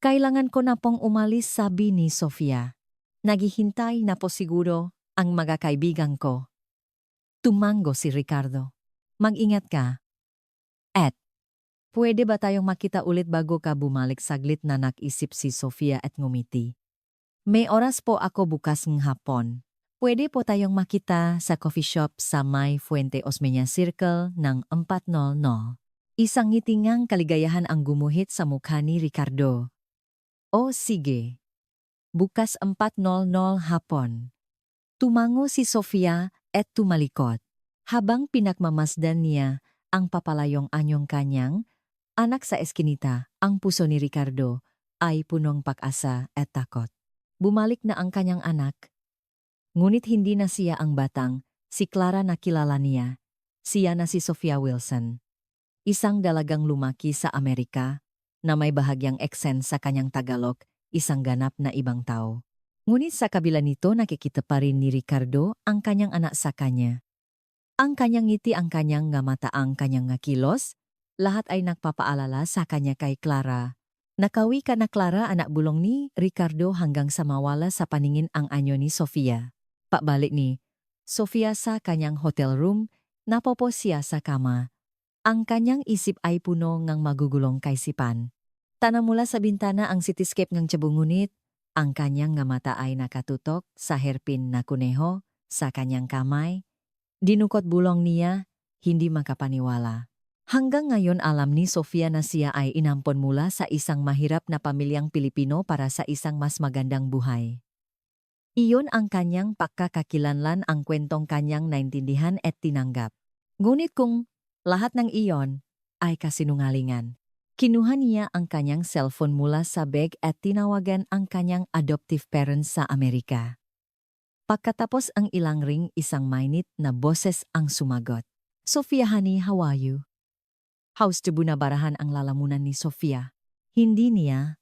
Kailangan ko na pong umalis, sabi ni Sofia. Naghihintay na po siguro ang mga kaibigan ko. Tumango si Ricardo. Mag-ingat ka. At, pwede ba tayong makita ulit bago ka bumalik? Saglit na nag-isip si Sofia at ngumiti. May oras po ako bukas ng hapon. Pwede po tayong makita sa coffee shop sa May Fuente Osmeña Circle ng 4:00. Isang ngitingang kaligayahan ang gumuhit sa mukha ni Ricardo. O sige. Bukas 4:00 hapon. Tumango si Sofia at tumalikod. Habang pinagmamasdan niya ang papalayong anyong kanyang anak sa eskinita, ang puso ni Ricardo ay punong pag-asa at takot. Bumalik na ang kanyang anak. Ngunit hindi na siya ang batang, si Clara na kilala niya. Siya na si Sofia Wilson. Isang dalagang lumaki sa Amerika na may bahagyang accent sa kanyang Tagalog, isang ganap na ibang tao. Ngunit sa kabila nito nakikita pa rin ni Ricardo ang kanyang anak sa kanya. Ang kanyang ngiti, ang kanyang nga mata, ang kanyang nga kilos, lahat ay nagpapaalala sa kanya kay Clara. Nakawi ka na Clara, anak bulong ni Ricardo hanggang sa mawala sa paningin ang anyo ni Sofia. Pabalik ni Sofia sa kanyang hotel room, napopo siya sa kama. Ang kanyang isip ay puno ngang magugulong kaisipan. Tanang mula sa bintana ang cityscape ng Cebu, ngunit ang kanyang nga mata ay nakatutok sa herpin na kuneho sa kanyang kamay. Dinukot bulong niya, hindi makapaniwala. Hanggang ngayon alam ni Sofia na siya ay inampon mula sa isang mahirap na pamilyang Pilipino para sa isang mas magandang buhay. Iyon ang kanyang pagkakakilanlan, ang kwentong kanyang naintindihan at tinanggap. Ngunit kung lahat ng iyon ay kasinungalingan, kinuha niya ang kanyang cellphone mula sa bag at tinawagan ang kanyang adoptive parents sa Amerika. Pagkatapos ang ilang ring, isang mainit na boses ang sumagot. Sofia, honey, how are you? How's Cebu? Nabarahan ang lalamunan ni Sofia. Hindi niya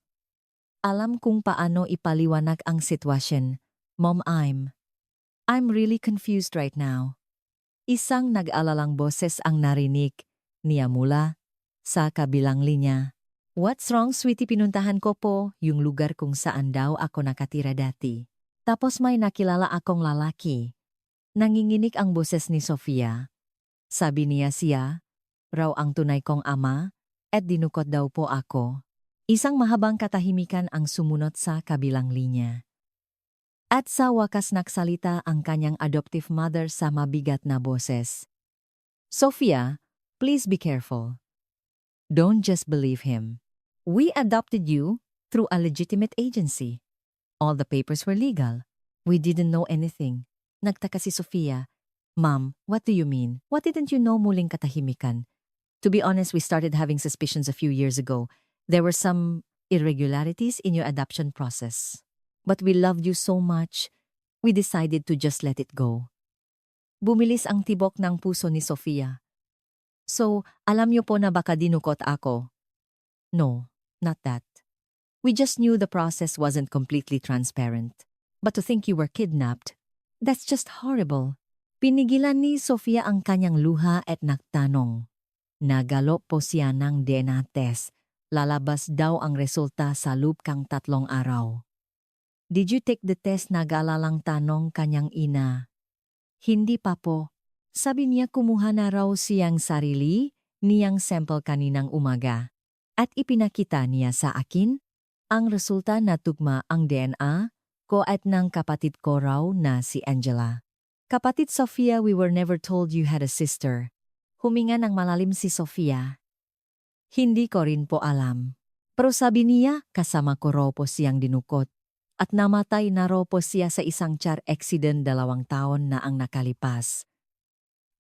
alam kung paano ipaliwanag ang sitwasyon. Mom, I'm really confused right now. Isang nag-alalang boses ang narinig niya mula sa kabilang linya. What's wrong, sweetie? Pinuntahan ko po yung lugar kung saan daw ako nakatira dati. Tapos may nakilala akong lalaki. Nanginginig ang boses ni Sofia. Sabi niya siya raw ang tunay kong ama at dinukot daw po ako. Isang mahabang katahimikan ang sumunod sa kabilang linya. At sa wakas nagsalita ang kanyang adoptive mother sa mabigat na boses. Sofia, please be careful. Don't just believe him. We adopted you through a legitimate agency. All the papers were legal. We didn't know anything. Nagtaka si Sofia. Mom, what do you mean? What didn't you know? Muling katahimikan. To be honest, we started having suspicions a few years ago. There were some irregularities in your adoption process. But we loved you so much, we decided to just let it go. Bumilis ang tibok ng puso ni Sofia. So, alam niyo po na baka dinukot ako? No, not that. We just knew the process wasn't completely transparent. But to think you were kidnapped, that's just horrible. Pinigilan ni Sofia ang kanyang luha at nagtanong. Nagalo po siya ng DNA test. Lalabas daw ang resulta sa loob kang 3 araw. Did you take the test? Nag-aalalang tanong kanyang ina. Hindi pa po. Sabi niya kumuha na raw siyang sarili niyang sample kaninang umaga. At ipinakita niya sa akin. Ang resulta na tugma ang DNA ko at ng kapatid ko raw na si Angela. Kapatid Sofia, we were never told you had a sister. Huminga ng malalim si Sofia. Hindi ko rin po alam. Pero sabi niya, kasama ko raw po siyang dinukot. At namatay na raw po siya sa isang car accident 2 taon na ang nakalipas.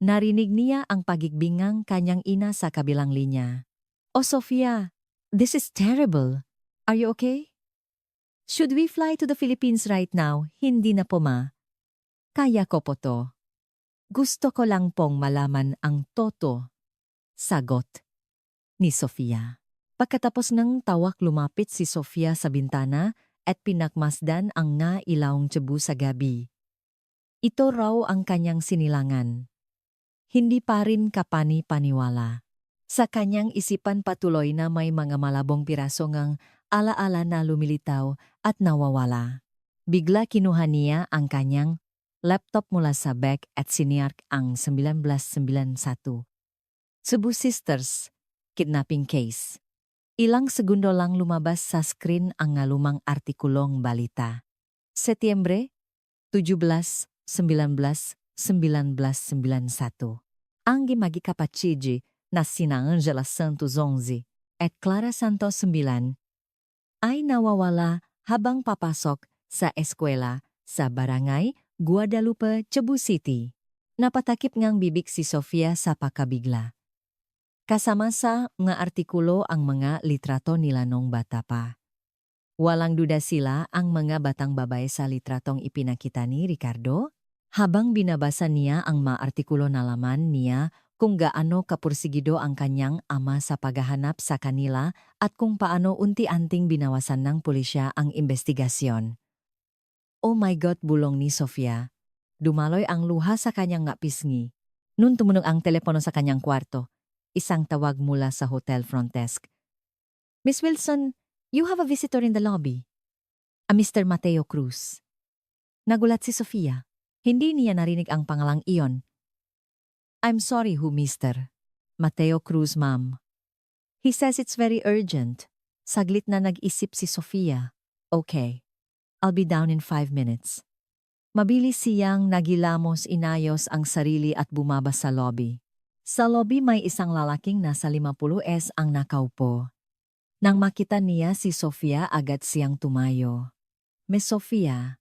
Narinig niya ang pagigbingang kanyang ina sa kabilang linya. Oh Sofia, this is terrible. Are you okay? Should we fly to the Philippines right now? Hindi na po ma. Kaya ko po to. Gusto ko lang pong malaman ang toto. Sagot ni Sofia. Pagkatapos ng tawak lumapit si Sofia sa bintana at pinakmasdan ang ilaong tsubu sa gabi. Ito raw ang kanyang sinilangan. Hindi pa rin kapani-paniwala. Sa kanyang isipan patuloy na may mga malabong piraso ngang alaala na lumilitaw at nawawala. Bigla kinuha niya ang kanyang laptop mula sa bag at siniark ang 1991. Cebu Sisters, kidnapping case. Ilang segundo lang lumabas sa screen ang lumang artikulong balita. Setyembre 17, 1991. Ang magikapatid na sina Angela Santos 11 at Clara Santos 9 ay nawawala habang papasok sa eskwela sa barangay Guadalupe, Cebu City. Napatakip ngang bibig si Sofia sa pakabigla. Kasama sa mga artikulo ang mga litrato nila nung bata pa. Walang duda sila ang mga batang babae sa litratong ipinakita ni Ricardo. Habang binabasa niya ang mga artikulo na laman niya kung gaano kapursigido ang kanyang ama sa paghahanap sa kanila at kung paano unti-anting binawasan ng pulisya ang investigasyon. Oh my God, bulong ni Sofia. Dumaloy ang luha sa kanyang pisngi. Noon tumunog ang telepono sa kanyang kwarto. Isang tawag mula sa hotel front desk. Miss Wilson, you have a visitor in the lobby. A Mr. Mateo Cruz. Nagulat si Sofia. Hindi niya narinig ang pangalang iyon. I'm sorry, who Mr. Mateo Cruz, ma'am. He says it's very urgent. Saglit na nag-isip si Sofia. Okay. I'll be down in 5 minutes. Mabilis siyang nagilamos, inayos ang sarili at bumaba sa lobby. Sa lobby may isang lalaking nasa 50s ang nakaupo. Nang makita niya si Sofia, agad siyang tumayo. Miss Sofia.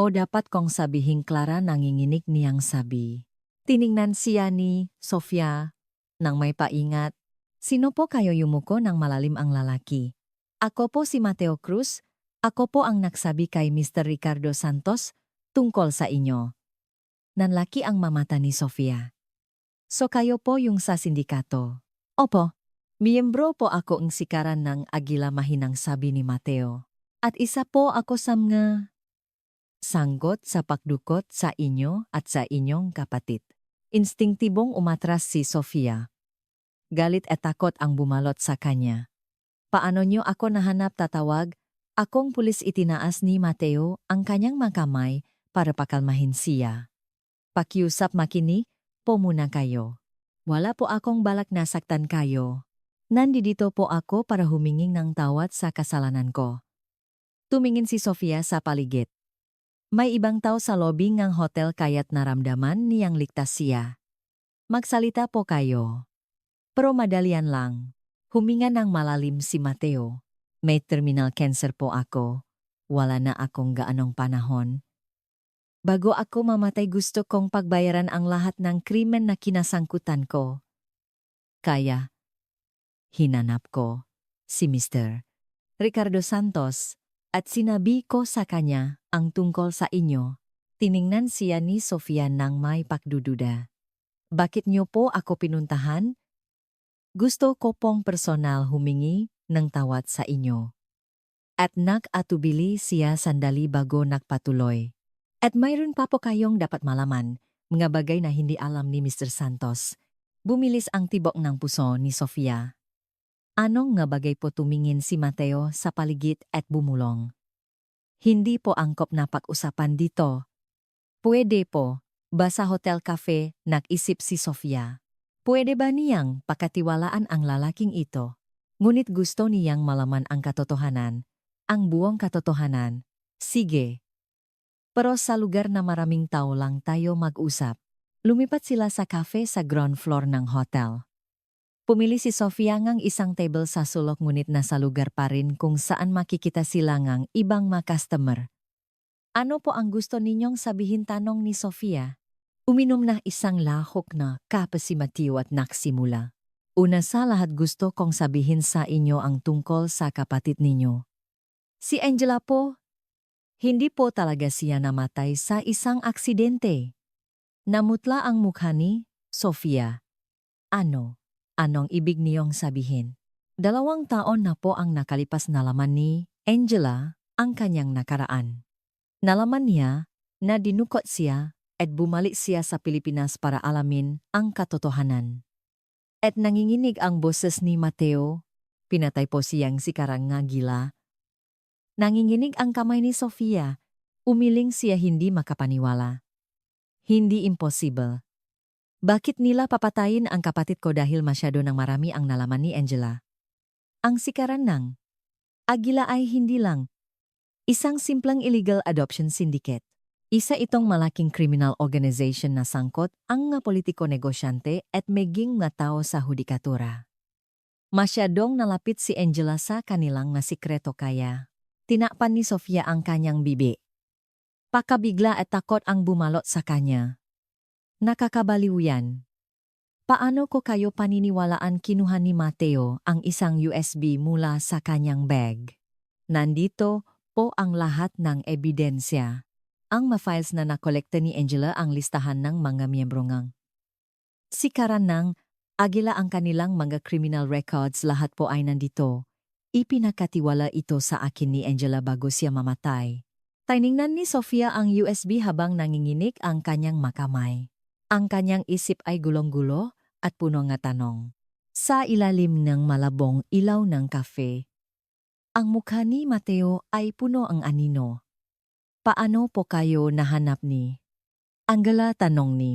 O dapat kong sabihin Clara, nanginginig niyang sabi. Tiningnan siya ni Sofia nang may paingat. Sino po kayo? Yumuko ng malalim ang lalaki. Ako po si Mateo Cruz. Ako po ang nagsabi kay Mr. Ricardo Santos tungkol sa inyo. Nanlaki ang mamata ni Sofia. So kayo po yung sa sindikato? Opo. Miyembro po ako ang sikaran ng Agila, mahinang sabi ni Mateo. At isa po ako sa mga sanggot sa pagdukot sa inyo at sa inyong kapatid. Instinktibong umatras si Sofia. Galit at takot ang bumalot sa kanya. Paano niyo ako nahanap? Tatawag? Akong pulis. Itinaas ni Mateo ang kanyang mga kamay para pakalmahin siya. Pakiusap, makinig po muna kayo. Wala po akong balak na saktan kayo. Nandito po ako para humingin ng tawad sa kasalanan ko. Tumingin si Sofia sa paligid. May ibang tao sa lobby ng hotel kaya't naramdaman niyang ligtas siya. Magsalita po kayo. Pero madalian lang. Huminga ng malalim si Mateo. May terminal cancer po ako. Wala na akong gaanong panahon. Bago ako mamatay, gusto kong pagbayaran ang lahat ng krimen na kinasangkutan ko. Kaya, hinanap ko si Mr. Ricardo Santos at sinabi ko sa kanya ang tungkol sa inyo. Tiningnan siya ni Sofia nang may pagdududa. Bakit niyo po ako pinuntahan? Gusto ko pong personal humingi ng tawad sa inyo. At nag-atubili siya sandali bago nagpatuloy. At mayroon pa po kayong dapat malaman, mga bagay na hindi alam ni Mr. Santos. Bumilis ang tibok ng puso ni Sofia. Anong nga bagay po tumingin si Mateo sa paligid at bumulong? Hindi po angkop na pag-usapan dito. Pwede po, ba sa hotel cafe, nag-isip si Sofia. Pwede ba niyang pakatiwalaan ang lalaking ito? Ngunit gusto niyang malaman ang katotohanan, ang buong katotohanan. Sige. Pero sa lugar na maraming tao lang tayo mag-usap. Lumipat sila sa cafe sa ground floor ng hotel. Pumili si Sofia ngang isang table sa sulok ngunit nasa lugar pa rin kung saan makikita sila ngang ibang mga customer. Ano po ang gusto ninyong sabihin, tanong ni Sofia? Uminom na isang lahok na kape si Mateo at nagsimula. Una sa lahat gusto kong sabihin sa inyo ang tungkol sa kapatid ninyo. Si Angela po, hindi po talaga siya namatay sa isang aksidente. Namutla ang mukha ni Sofia. Ano? Anong ibig niyong sabihin? 2 taon na po ang nakalipas, nalaman ni Angela ang kanyang nakaraan. Nalaman niya na dinukot siya at bumalik siya sa Pilipinas para alamin ang katotohanan. At nanginginig ang boses ni Mateo, pinatay po siyang si Karang nga gila. Nanginginig ang kamay ni Sofia, umiling siya hindi makapaniwala. Hindi impossible. Bakit nila papatayin ang kapatid ko dahil masyado ng marami ang nalaman ni Angela? Ang sikaran ng Agila ay hindi lang isang simpleng illegal adoption syndicate. Isa itong malaking criminal organization na sangkot ang mga politiko-negosyante at meging mga tao sa hudikatura. Masyadong nalapit si Angela sa kanilang na sikreto kaya tinakpan ni Sofia ang kanyang bibi. Pakabigla at takot ang bumalot sa kanya. Nakakabaliw yan. Paano ko kayo paniniwalaan kinuha ni Mateo ang isang USB mula sa kanyang bag? Nandito po ang lahat ng ebidensya. Ang ma-files na nakolekta ni Angela ang listahan ng mga miyembro ng sikaran ng Agila, ang kanilang mga criminal records, lahat po ay nandito. Ipinakatiwala ito sa akin ni Angela bago siya mamatay. Tiningnan ni Sofia ang USB habang nanginginig ang kanyang makamay. Ang kanyang isip ay gulong-gulo at puno ng tanong. Sa ilalim ng malabong ilaw ng kafe, ang mukha ni Mateo ay puno ang anino. Paano po kayo nahanap ni Angela, tanong ni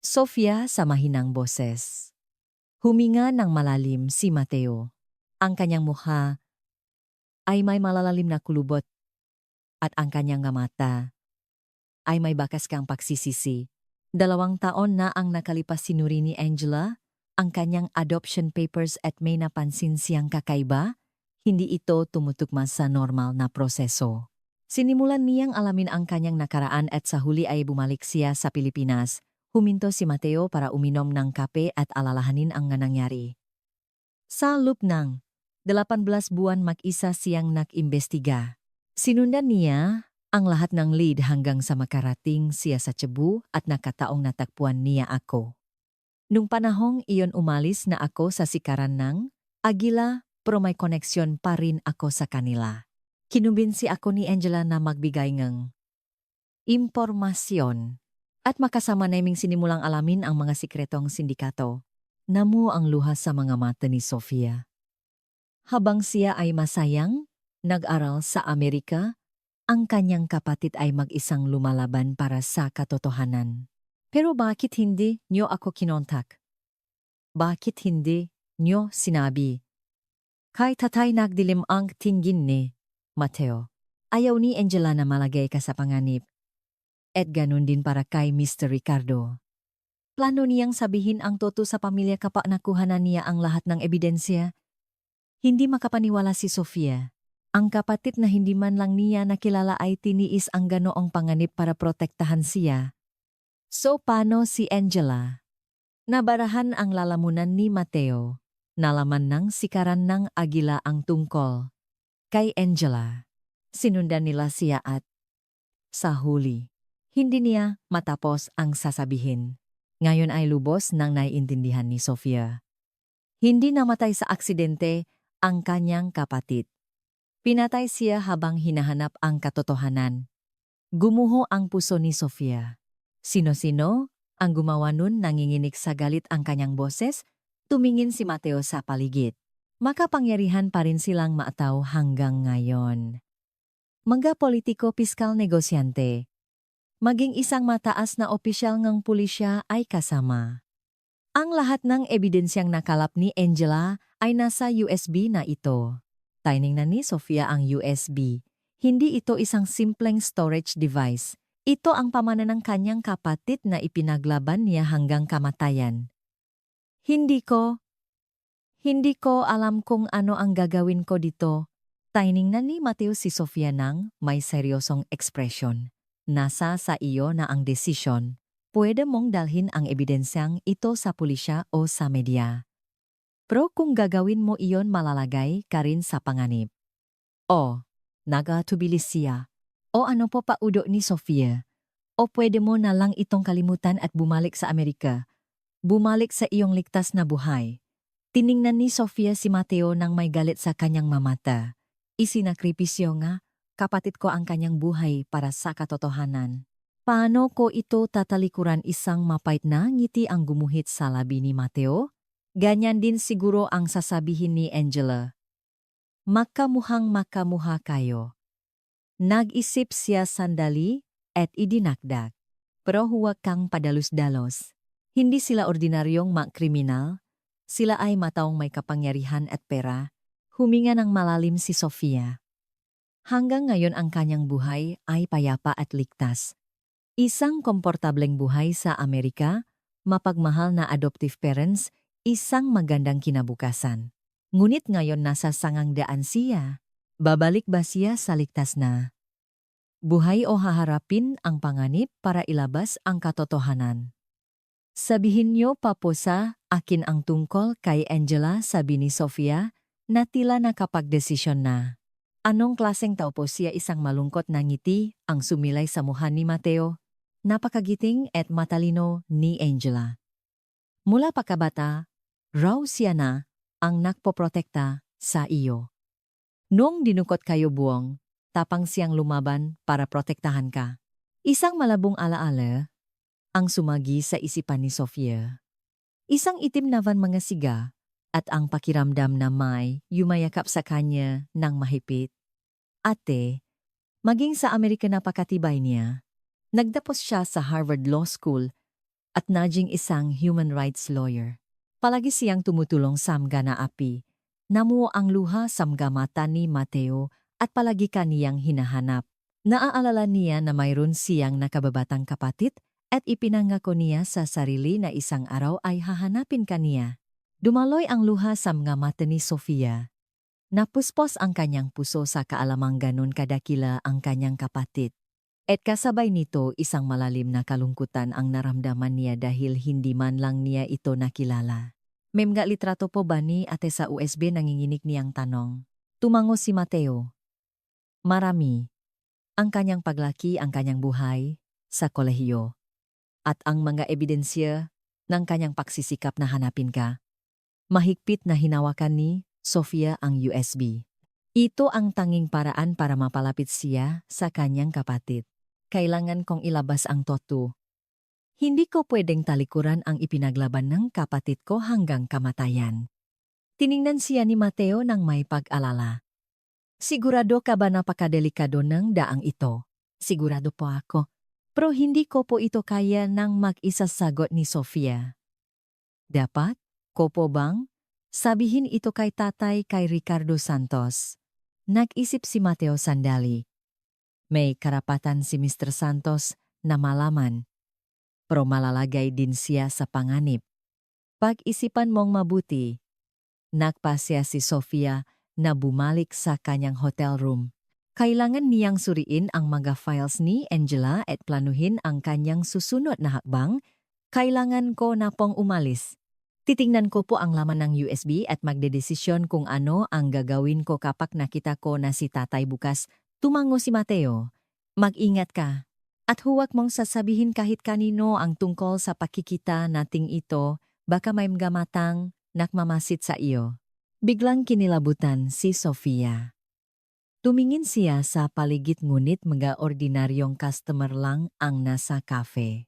Sofia sa mahinang boses. Huminga ng malalim si Mateo. Ang kanyang mukha ay may malalalim na kulubot at ang kanyang mata ay may bakas kang pagsisisi. 2 taon na ang nakalipas, sinuri ni Angela ang kanyang adoption papers at may napansin siyang kakaiba. Hindi ito tumutugma sa normal na proseso. Sinimulan niyang alamin ang kanyang nakaraan at sa huli ay bumalik siya sa Pilipinas. Huminto si Mateo para uminom ng kape at alalahanin ang nangyari. Sa loob ng 18 buwan mag-isa siyang nag-imbestiga. Sinundan niya ang lahat ng lead hanggang sa makarating siya sa Cebu at nakataong natagpuan niya ako. Nung panahong iyon umalis na ako sa sikaran ng Agila, pero may koneksyon pa rin ako sa kanila. Kinumbinsi ako ni Angela na magbigay ng impormasyon at makasama naming sinimulang alamin ang mga sikretong sindikato. Namu ang luha sa mga mata ni Sofia. Habang siya ay masayang nag-aral sa Amerika, ang kanyang kapatid ay mag-isang lumalaban para sa katotohanan. Pero bakit hindi niyo ako kinontak? Bakit hindi niyo sinabi? Kay tatay nagdilim ang tingin ni Mateo. Ayaw ni Angela na malagay ka sa panganib. At ganun din para kay Mr. Ricardo. Plano niyang sabihin ang totoo sa pamilya kapag nakuha na niya ang lahat ng ebidensya. Hindi makapaniwala si Sofia. Ang kapatid na hindi man lang niya nakilala ay tiniis ang ganoong panganib para protektahan siya. So paano si Angela? Nabarahan ang lalamunan ni Mateo. Nalaman ng sikaran ng Agila ang tungkol kay Angela. Sinundan nila siya at sa huli, hindi niya matapos ang sasabihin. Ngayon ay lubos nang naiintindihan ni Sofia. Hindi namatay sa aksidente ang kanyang kapatid. Pinatay siya habang hinahanap ang katotohanan. Gumuho ang puso ni Sofia. Sino-sino ang gumawa nun? Nanginginig sa galit ang kanyang boses? Tumingin si Mateo sa paligid. Makapangyarihan pa rin silang maataw hanggang ngayon. Mga politiko, piskal, negosyante. Maging isang mataas na opisyal ng pulisya ay kasama. Ang lahat ng ebidensyang nakalap ni Angela ay nasa USB na ito. Tiningnan ni Sofia ang USB. Hindi ito isang simpleng storage device. Ito ang pamana ng kanyang kapatid na ipinaglaban niya hanggang kamatayan. Hindi ko alam kung ano ang gagawin ko dito. Tiningnan ni Mateo si Sofia nang may seryosong ekspresyon. Nasa sa iyo na ang desisyon. Pwede mong dalhin ang ebidensyang ito sa pulisya o sa media. Pero kung gagawin mo iyon, malalagay ka rin sa panganib. O, nagatubilis siya. O ano po paudo ni Sofia? O pwede mo na lang itong kalimutan at bumalik sa Amerika. Bumalik sa iyong ligtas na buhay. Tiningnan ni Sofia si Mateo nang may galit sa kanyang mamata. Isinakripisyo nga, kapatid ko ang kanyang buhay para sa katotohanan. Paano ko ito tatalikuran? Isang mapait na ngiti ang gumuhit sa labi ni Mateo? Ganyan din siguro ang sasabihin ni Angela. Makamuha kayo. Nag-isip siya sandali at idinakdak. Pero huwag kang padalos-dalos. Hindi sila ordinaryong kriminal. Sila ay mataong may kapangyarihan at pera. Huminga ng malalim si Sofia. Hanggang ngayon ang kanyang buhay ay payapa at ligtas. Isang komportableng buhay sa Amerika, mapagmahal na adoptive parents, isang magandang kinabukasan. Ngunit ngayon nasa sangangdaan siya. Babalik ba siya sa ligtas na buhay o haharapin ang panganib para ilabas ang katotohanan? Sabihin niyo pa po sa akin ang tungkol kay Angela, sabi ni Sofia, na tila nakapagdesisyon na. Anong klaseng tao po siya? Isang malungkot na ngiti ang sumilay sa mukha ni Mateo. Napakagiting at matalino ni Angela. Mula pagkabata, raw siya na ang nagpoprotekta sa iyo. Noong dinukot kayo buwang, tapang siyang lumaban para protektahan ka. Isang malabong alaala ang sumagi sa isipan ni Sofia. Isang itim na van mga siga at ang pakiramdam na may yumayakap sa kanya ng mahigpit. Ate, maging sa Amerika napakatibay niya. Nagtapos siya sa Harvard Law School at naging isang human rights lawyer. Palagi siyang tumutulong sa mga naapi. Namuo ang luha sa mga mata ni Mateo at palagi kaniyang hinahanap. Naaalala niya na mayroon siyang nakababatang kapatid at ipinangako niya sa sarili na isang araw ay hahanapin kaniya. Dumaloy ang luha sa mga mata ni Sofia. Napuspos ang kanyang puso sa kaalamang ganun kadakila ang kanyang kapatid. At kasabay nito isang malalim na kalungkutan ang naramdaman niya dahil hindi man lang niya ito nakilala. May mga litrato po ba ni ate sa USB? Nanginginig niyang tanong. Tumango si Mateo. Marami. Ang kanyang paglaki, ang kanyang buhay sa kolehiyo. At ang mga ebidensya ng kanyang pagsisikap na hanapin ka. Mahigpit na hinawakan ni Sofia ang USB. Ito ang tanging paraan para mapalapit siya sa kanyang kapatid. Kailangan kong ilabas ang totoo. Hindi ko pwedeng talikuran ang ipinaglaban ng kapatid ko hanggang kamatayan. Tiningnan siya ni Mateo nang may pag-alala. Sigurado ka ba napakadelikado ng daang ito? Sigurado po ako. Pero hindi ko po ito kaya nang mag-isa, sagot ni Sofia. Dapat? Ko po bang? Sabihin ito kay tatay, kay Ricardo Santos. Nag-isip si Mateo sandali. May karapatan si Mr. Santos na malaman. Pero malalagay din siya sa panganib. Pag-isipan mong mabuti. Nagpasya si Sofia na bumalik sa kanyang hotel room. Kailangan niyang suriin ang mga files ni Angela at planuhin ang kanyang susunod na hakbang. Kailangan ko na pong umalis. Titingnan ko po ang laman ng USB at magdedesisyon kung ano ang gagawin ko kapag nakita ko na si tatay bukas. Tumango si Mateo. Mag-ingat ka. At huwag mong sasabihin kahit kanino ang tungkol sa pakikita nating ito, baka may mga matang nakmamasid sa iyo. Biglang kinilabutan si Sofia. Tumingin siya sa paligid ngunit mga ordinaryong customer lang ang nasa cafe.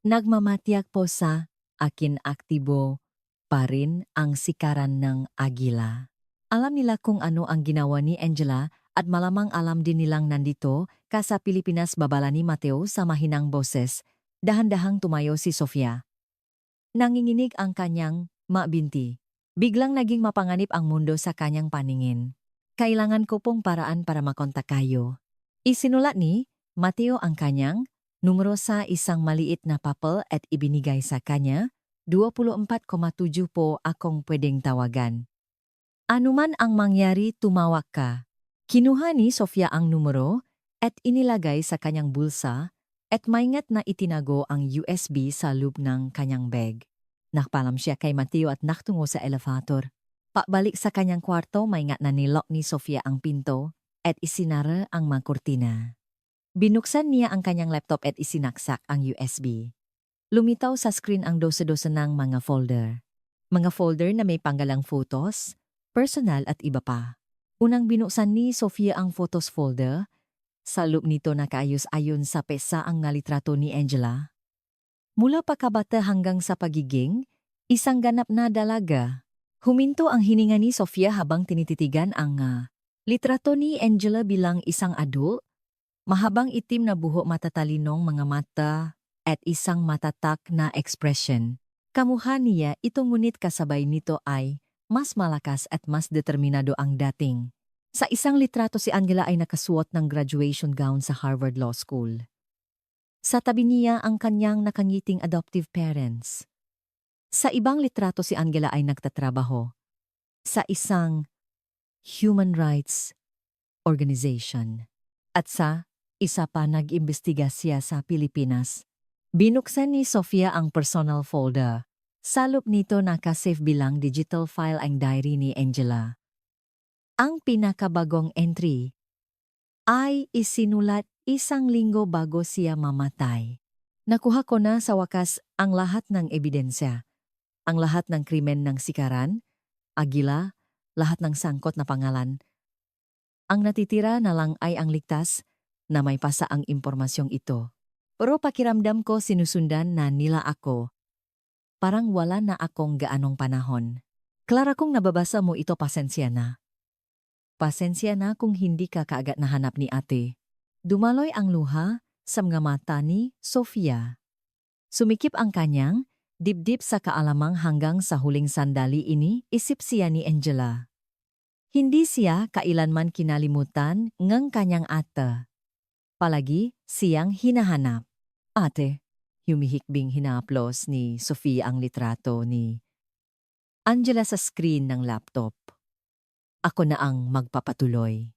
Nagmamatiyak po sa akin aktibo pa rin ang sikaran ng agila. Alam nila kung ano ang ginawa ni Angela at malamang alam din nilang nandito ka sa Pilipinas babala ni Mateo sa mahinang boses. Dahan-dahang tumayo si Sofia. Nanginginig ang kanyang mabinti. Biglang naging mapanganib ang mundo sa kanyang paningin. Kailangan ko pong paraan para makontak kayo. Isinulat ni Mateo ang kanyang numero sa isang maliit na papel at ibinigay sa kanya. 24,7 po akong pwedeng tawagan. Anuman ang mangyari, tumawag ka. Kinuha ni Sofia ang numero at inilagay sa kanyang bulsa at maingat na itinago ang USB sa loob ng kanyang bag. Nakpalam siya kay Mateo at naktungo sa elevator. Pabalik sa kanyang kwarto, maingat na nilock ni Sofia ang pinto at isinara ang mga kurtina. Binuksan niya ang kanyang laptop at isinaksak ang USB. Lumitaw sa screen ang dosa-dosa ng mga folder. Mga folder na may panggalang photos, personal at iba pa. Unang binuksan ni Sofia ang photos folder. Sa loob nito nakaayos ayon sa pesa ang litrato ni Angela. Mula pagkabata hanggang sa pagiging isang ganap na dalaga. Huminto ang hininga ni Sofia habang tinititigan ang litrato ni Angela bilang isang adult. Mahabang itim na buhok, matatalinong mga mata, at isang matatak na ekspresyon. Kamukha niya ito ngunit kasabay nito ay mas malakas at mas determinado ang dating. Sa isang litrato si Angela ay nakasuot ng graduation gown sa Harvard Law School. Sa tabi niya ang kanyang nakangiting adoptive parents. Sa ibang litrato si Angela ay nagtatrabaho sa isang human rights organization. At sa isa pa nag-imbestiga siya sa Pilipinas. Binuksan ni Sofia ang personal folder. Sa loob nito nakasave bilang digital file ang diary ni Angela. Ang pinakabagong entry ay isinulat 1 linggo bago siya mamatay. Nakuha ko na sa wakas ang lahat ng ebidensya. Ang lahat ng krimen ng sikaran, agila, lahat ng sangkot na pangalan. Ang natitira na lang ay ang ligtas na may pasa ang impormasyong ito. Pero pakiramdam ko sinusundan na nila ako. Parang wala na akong gaanong panahon. Klara kung nababasa mo ito, pasensya na. Pasensya na kung hindi ka kaagad nahanap ni ate. Dumaloy ang luha sa mga mata ni Sofia. Sumikip ang kanyang dibdib sa kaalamang hanggang sa huling sandali ini isip siya ni Angela. Hindi siya kailanman kinalimutan ng kanyang ate. Palagi siyang hinahanap. Ate, humihikbing hinaplos ni Sofia ang litrato ni Angela sa screen ng laptop. Ako na ang magpapatuloy.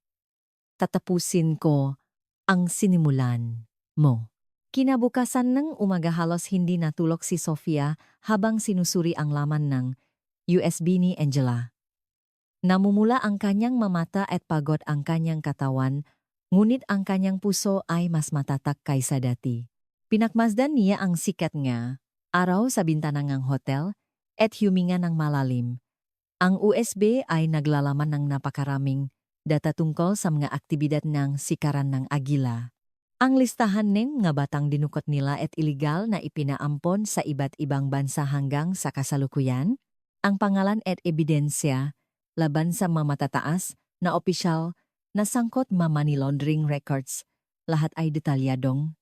Tatapusin ko ang sinimulan mo. Kinabukasan ng umaga halos hindi natulog si Sofia habang sinusuri ang laman ng USB ni Angela. Namumula ang kanyang mamata at pagod ang kanyang katawan, ngunit ang kanyang puso ay mas matatak kaysa dati. Pinakmasdan niya ang sikat nga araw sa bintana ng hotel at huminga ng malalim. Ang USB ay naglalaman ng napakaraming data tungkol sa mga aktibidad ng sikaran ng agila. Ang listahan ng mga batang dinukot nila at iligal na ipinaampon sa iba't ibang bansa hanggang sa kasalukuyan, ang pangalan at ebidensya laban sa mga matataas na opisyal na sangkot money laundering records, lahat ay detalyadong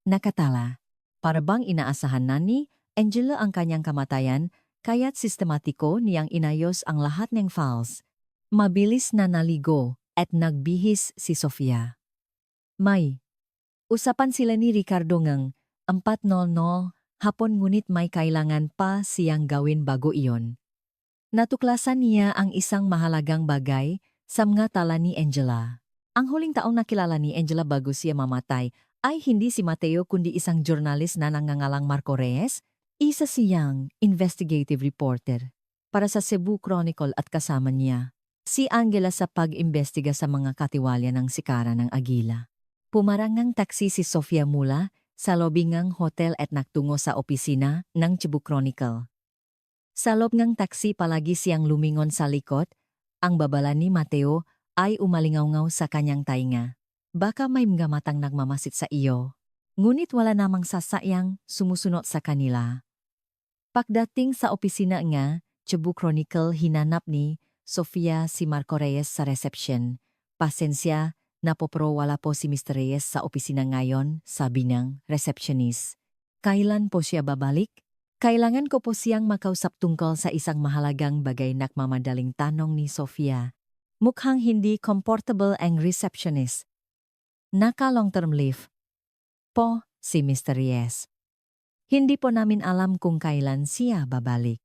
nakatala. Para bang inaasahan na ni Angela ang kanyang kamatayan, kaya't sistematiko niyang inayos ang lahat ng files. Mabilis na naligo at nagbihis si Sofia. May usapan sila ni Ricardo ngang 4:00 hapon ngunit may kailangan pa siyang gawin bago iyon. Natuklasan niya ang isang mahalagang bagay sa mga tala ni Angela. Ang huling taong nakilala ni Angela bago siya mamatay ay hindi si Mateo kundi isang journalist na nangangalang Marco Reyes, isa siyang investigative reporter para sa Cebu Chronicle at kasama niya si Angela sa pag-imbestiga sa mga katiwalya ng sikaran ng agila. Pumarang ng taksi si Sofia mula sa lobby ng hotel at nagtungo sa opisina ng Cebu Chronicle. Sa loob ng taksi palagi siyang lumingon sa likod, ang babala ni Mateo ay umalingaw sa kanyang tainga. Baka may mga matang nagmamasid sa iyo. Ngunit wala namang sasayang sumusunod sa kanila. Pagdating sa opisina nga, Cebu Chronicle hinanap ni Sofia si Marco Reyes sa reception. Pasensya, napopro wala po si Mr. Reyes sa opisina ngayon, sabi ng receptionist. Kailan po siya babalik? Kailangan ko po siyang makausap tungkol sa isang mahalagang bagay, nagmamadaling tanong ni Sofia. Mukhang hindi comfortable ang receptionist. Naka long-term leave po si Mr. Reyes. Hindi po namin alam kung kailan siya babalik.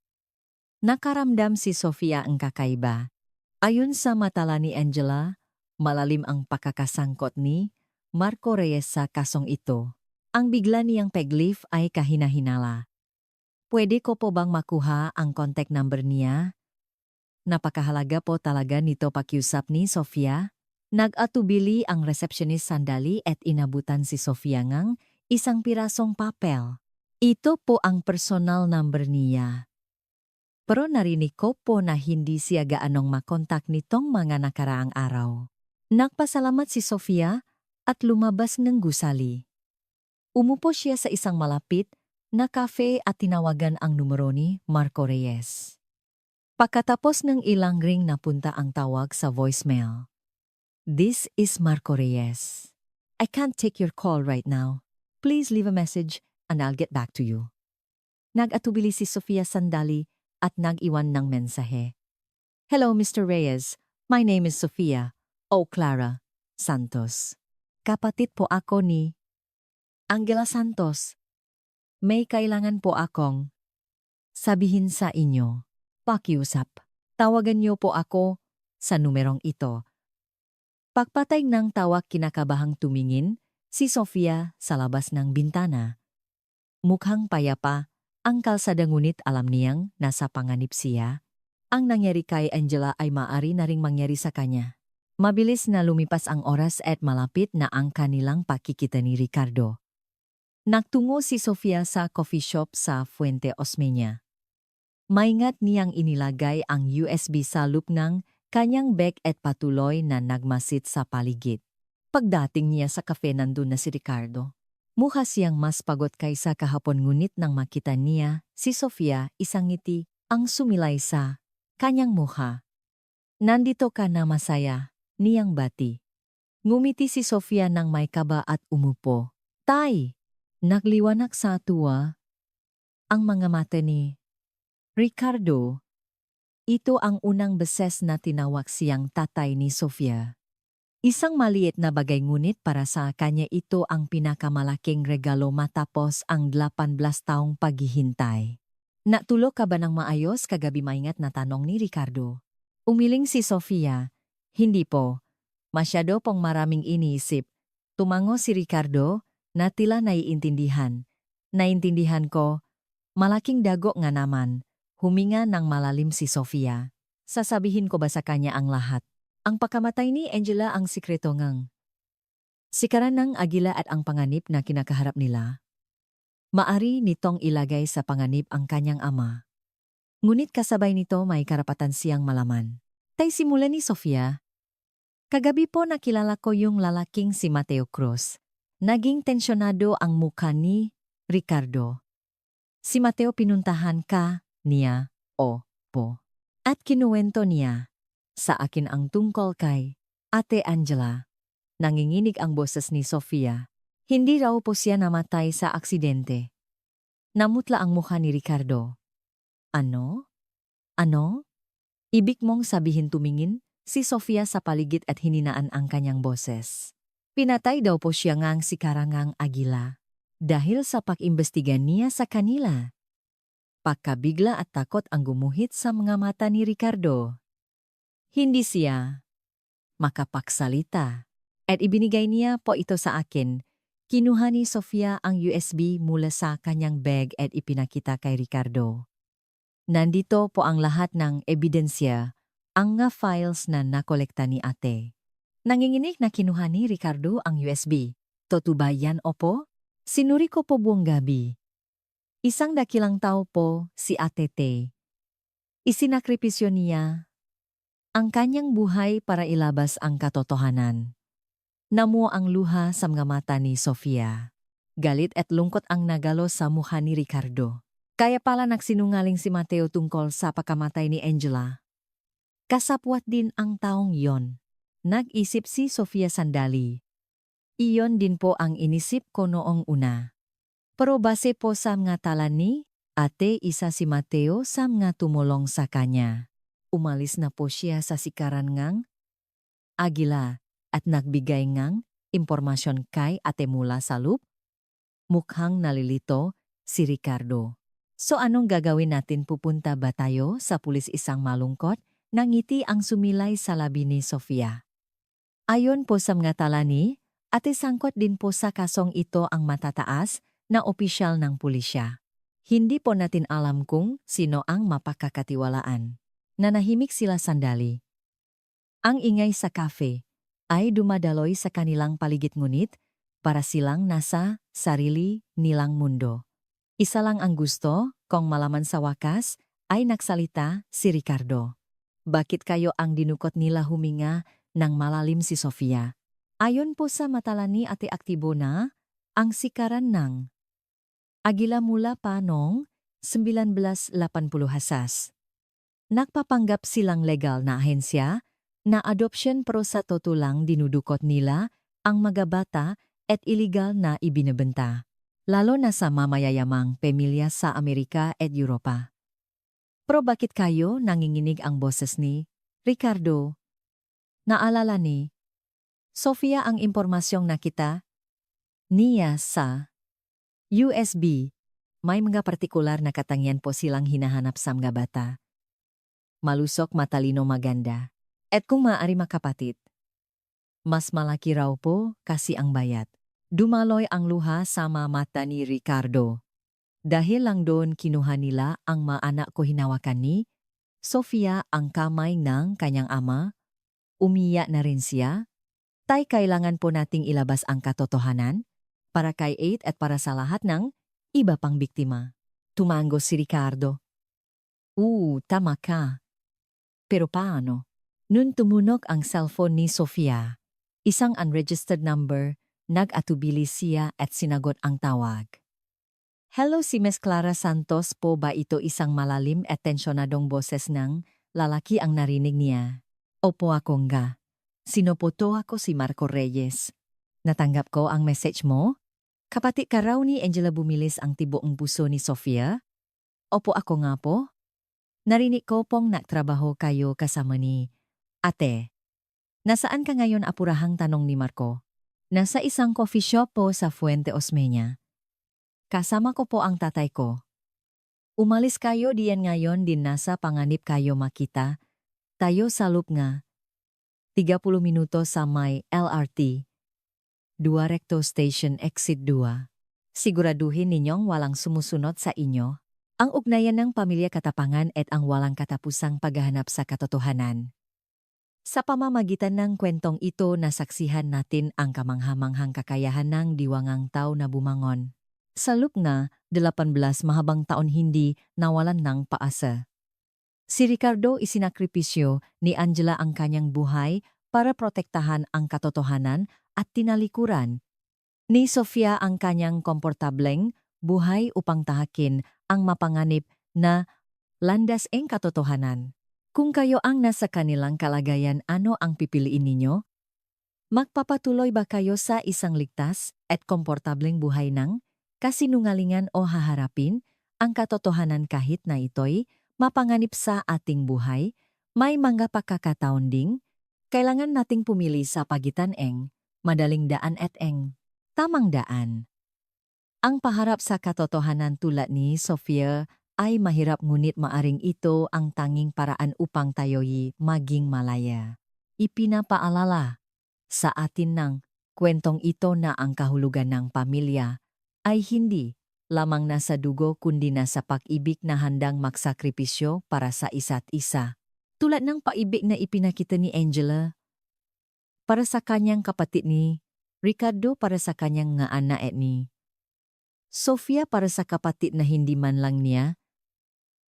Nakaramdam si Sofia ang kakaiba. Ayon sa matala ni Angela, malalim ang pakakasangkot ni Marco Reyes sa kasong ito. Ang bigla niyang pag-leave ay kahina-hinala. Pwede ko po bang makuha ang contact number niya? Napakahalaga po talaga nito pakiusap ni Sofia. Nag-atubili ang receptionist sandali at inabutan si Sofia ng isang pirasong papel. Ito po ang personal number niya. Pero narinig ko po na hindi siya gaanong makontak nitong mga nakaraang araw. Nagpasalamat si Sofia at lumabas ng gusali. Umupo siya sa isang malapit na cafe at tinawagan ang numero ni Marco Reyes. Pagkatapos ng ilang ring napunta ang tawag sa voicemail. This is Marco Reyes. I can't take your call right now. Please leave a message and I'll get back to you. Nag-atubili si Sofia sandali at nag-iwan ng mensahe. Hello, Mr. Reyes. My name is Sofia O. Clara Santos. Kapatid po ako ni Angela Santos. May kailangan po akong sabihin sa inyo. Pakiusap. Tawagan niyo po ako sa numerong ito. Pagpatay ng tawag, kinakabahang tumingin si Sofia sa labas ng bintana. Mukhang payapa ang kalsada, ngunit alam niyang nasa panganib siya. Ang nangyari kay Angela ay maaari na ring mangyari sa kanya. Mabilis na lumipas ang oras at malapit na ang kanilang pakikita ni Ricardo. Nagtungo si Sofia sa coffee shop sa Fuente Osmeña. Maingat niyang inilagay ang USB sa loop ng kanyang bag at patuloy na nagmasid sa paligid. Pagdating niya sa kafe, nandun na si Ricardo. Mukha siyang mas pagod kaysa kahapon, ngunit nang makita niya si Sofia, isang ngiti ang sumilay sa kanyang mukha. Nandito ka na, masaya niyang bati. Ngumiti si Sofia nang may kaba at umupo. Tay! Nagliwanag sa tuwa ang mga mata ni Ricardo. Ito ang unang beses na tinawag siyang tatay ni Sofia. Isang maliit na bagay, ngunit para sa kanya ito ang pinakamalaking regalo matapos ang 18 taong paghihintay. Natulog ka ba ng maayos kagabi? Maingat na tanong ni Ricardo. Umiling si Sofia. Hindi po. Masyado pong maraming iniisip. Tumango si Ricardo na tila naiintindihan. Naintindihan ko. Malaking dago nga naman. Huminga ng malalim si Sofia. Sasabihin ko ba sa kanya ang lahat? Ang pagkamatay ni Angela, ang sikreto ngang sikaran ng agila at ang panganib na kinakaharap nila. Maari nitong ilagay sa panganib ang kanyang ama. Ngunit kasabay nito may karapatan siyang malaman. Tay, simula ni Sofia. Kagabi po nakilala ko yung lalaking si Mateo Cruz. Naging tensyonado ang mukha ni Ricardo. Si Mateo, pinuntahan ka niya o po. At kinuwento niya sa akin ang tungkol kay Ate Angela. Nanginginig ang boses ni Sofia. Hindi raw po siya namatay sa aksidente. Namutla ang mukha ni Ricardo. Ano? Ano? Ibig mong sabihin? Tumingin si Sofia sa paligid at hininaan ang kanyang boses. Pinatay daw po siya ngang si Karangang Agila dahil sa pag-imbestiga niya sa kanila. Pagkabigla at takot ang gumuhit sa mga mata ni Ricardo. Hindi siya makapagsalita at ibinigay niya po ito sa akin. Kinuha ni Sofia ang USB mula sa kanyang bag at ipinakita kay Ricardo. Nandito po ang lahat ng ebidensya, ang nga files na nakolekta ni ate. Nanginginig na kinuha ni Ricardo ang USB. Totoo ba yan, opo? Sinuri ko po buong gabi. Isang dakilang tao po si Ate Te. Isinakripisyo niya ang kanyang buhay para ilabas ang katotohanan. Namo ang luha sa mga mata ni Sofia. Galit at lungkot ang nagalo sa mukha ni Ricardo. Kaya pala nagsinungaling si Mateo tungkol sa pagkamatay ni Angela. Kasapwat din ang taong yon. Nag-isip si Sofia sandali. Iyon din po ang inisip ko noong una. Pero base po sa mga tala ni ate isa si Mateo sa mga tumulong sa kanya. Umalis na po siya sa sikaran ngang Agila at nagbigay ngang impormasyon kay ate mula sa loop. Mukhang nalilito si Ricardo. So anong gagawin natin, pupunta ba tayo sa pulis? Isang malungkot? Nangiti ang sumilay sa labi ni Sofia. Ayon po sa mga tala ni ate, sangkot din po sa kasong ito ang matataas na opisyal ng pulisya. Hindi po natin alam kung sino ang mapakakatiwalaan. Nanahimik sila sandali. Ang ingay sa cafe ay dumadaloy sa kanilang paligid, ngunit para silang nasa sarili nilang mundo. Isa lang ang gusto kong malaman sa wakas, ay nagsalita si Ricardo. Bakit kayo ang dinukot nila? Huminga ng malalim si Sofia. Ayon po sa matala ni ate, aktibo na ang sikaran ng Agila mula pa noong 1980 hasas. Nagpapanggap silang legal na ahensya na adoption, pero sa totoo lang dinudukot nila ang mga bata at iligal na ibinebenta, lalo na sa mamayayamang pamilya sa Amerika at Europa. Pero bakit kayo nanginginig? Ang boses ni Ricardo. Naalala ni Sofia ang impormasyong nakita niya sa USB. May mga partikular na katangian po silang hinahanap sa mga bata. Malusok, matalino, maganda. At kung maaari makapatid, mas malaki raw po kasi ang bayad. Dumaloy ang luha sa mata ni Ricardo. Dahil lang doon kinuha nila ang maanak ko. Hinawakan ni Sofia ang kamay ng kanyang ama. Umiyak na rin siya. Tay, kailangan po nating ilabas ang katotohanan para kay Aid at para sa lahat ng iba pang biktima. Tumango si Ricardo. Tama ka. Pero paano? Nun tumunog ang cellphone ni Sofia. Isang unregistered number, nag-atubili siya at sinagot ang tawag. Hello, si Ms. Clara Santos po ba ito? Isang malalim at tensyonadong boses ng lalaki ang narinig niya. Opo, ako nga. Sino po to? Ako si Marco Reyes. Natanggap ko ang message mo? Kapatid ka raw ni Angela. Bumilis ang tibuong puso ni Sofia. Opo, ako nga po. Narinig ko pong nagtrabaho kayo kasama ni ate. Nasaan ka ngayon? Apurahang tanong ni Marco. Nasa isang coffee shop po sa Fuente Osmeña. Kasama ko po ang tatay ko. Umalis kayo diyan ngayon, din nasa panganib kayo makita. Tayo sa loop nga. 30 minuto sa may LRT. 2 Recto Station Exit 2. Siguraduhin ninyong walang sumusunod sa inyo. Ang ugnayan ng pamilya, katapangan at ang walang katapusang paghahanap sa katotohanan. Sa pamamagitan ng kwentong ito, nasaksihan natin ang kamanghamanghang kakayahan ng diwangang tao na bumangon. Sa loop nga, 18 mahabang taon hindi nawalan ng paasa. Si Ricardo, isinakripisyo ni Angela ang kanyang buhay para protektahan ang katotohanan at tinalikuran ni Sofia ang kanyang komportableng buhay upang tahakin ang mapanganib na landas ng katotohanan. Kung kayo ang nasa kanilang kalagayan, ano ang pipiliin ninyo? Magpapatuloy ba kayo sa isang ligtas at komportableng buhay ng kasinungalingan o haharapin ang katotohanan kahit na ito'y mapanganib sa ating buhay? May mga pagkakataon ding kailangan nating pumili sa pagitan ng madaling daan at ng tamang daan. Ang paharap sa katotohanan tulad ni Sofia ay mahirap, ngunit maaring ito ang tanging paraan upang tayo'y maging malaya. Ipinapaalala sa atin ng kwentong ito na ang kahulugan ng pamilya ay hindi lamang nasa dugo kundi nasa pag-ibig na handang magsakripisyo para sa isa't isa. Tulad ng paibig na ipinakita ni Angela para sa kanyang kapatid ni Ricardo, para sa kanyang nga anak at ni Sofia para sa kapatid na hindi man lang niya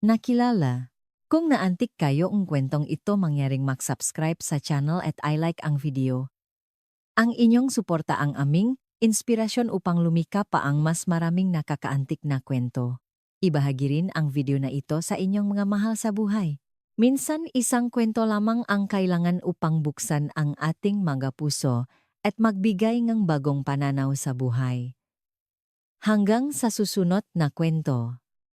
nakilala. Kung naantik kayo ang kwentong ito, mangyaring mag-subscribe sa channel at I-like ang video. Ang inyong suporta ang aming inspirasyon upang lumika pa ang mas maraming nakakaantik na kwento. Ibahagi rin ang video na ito sa inyong mga mahal sa buhay. Minsan isang kwento lamang ang kailangan upang buksan ang ating mga puso at magbigay ng bagong pananaw sa buhay. Hanggang sa susunod na kwento.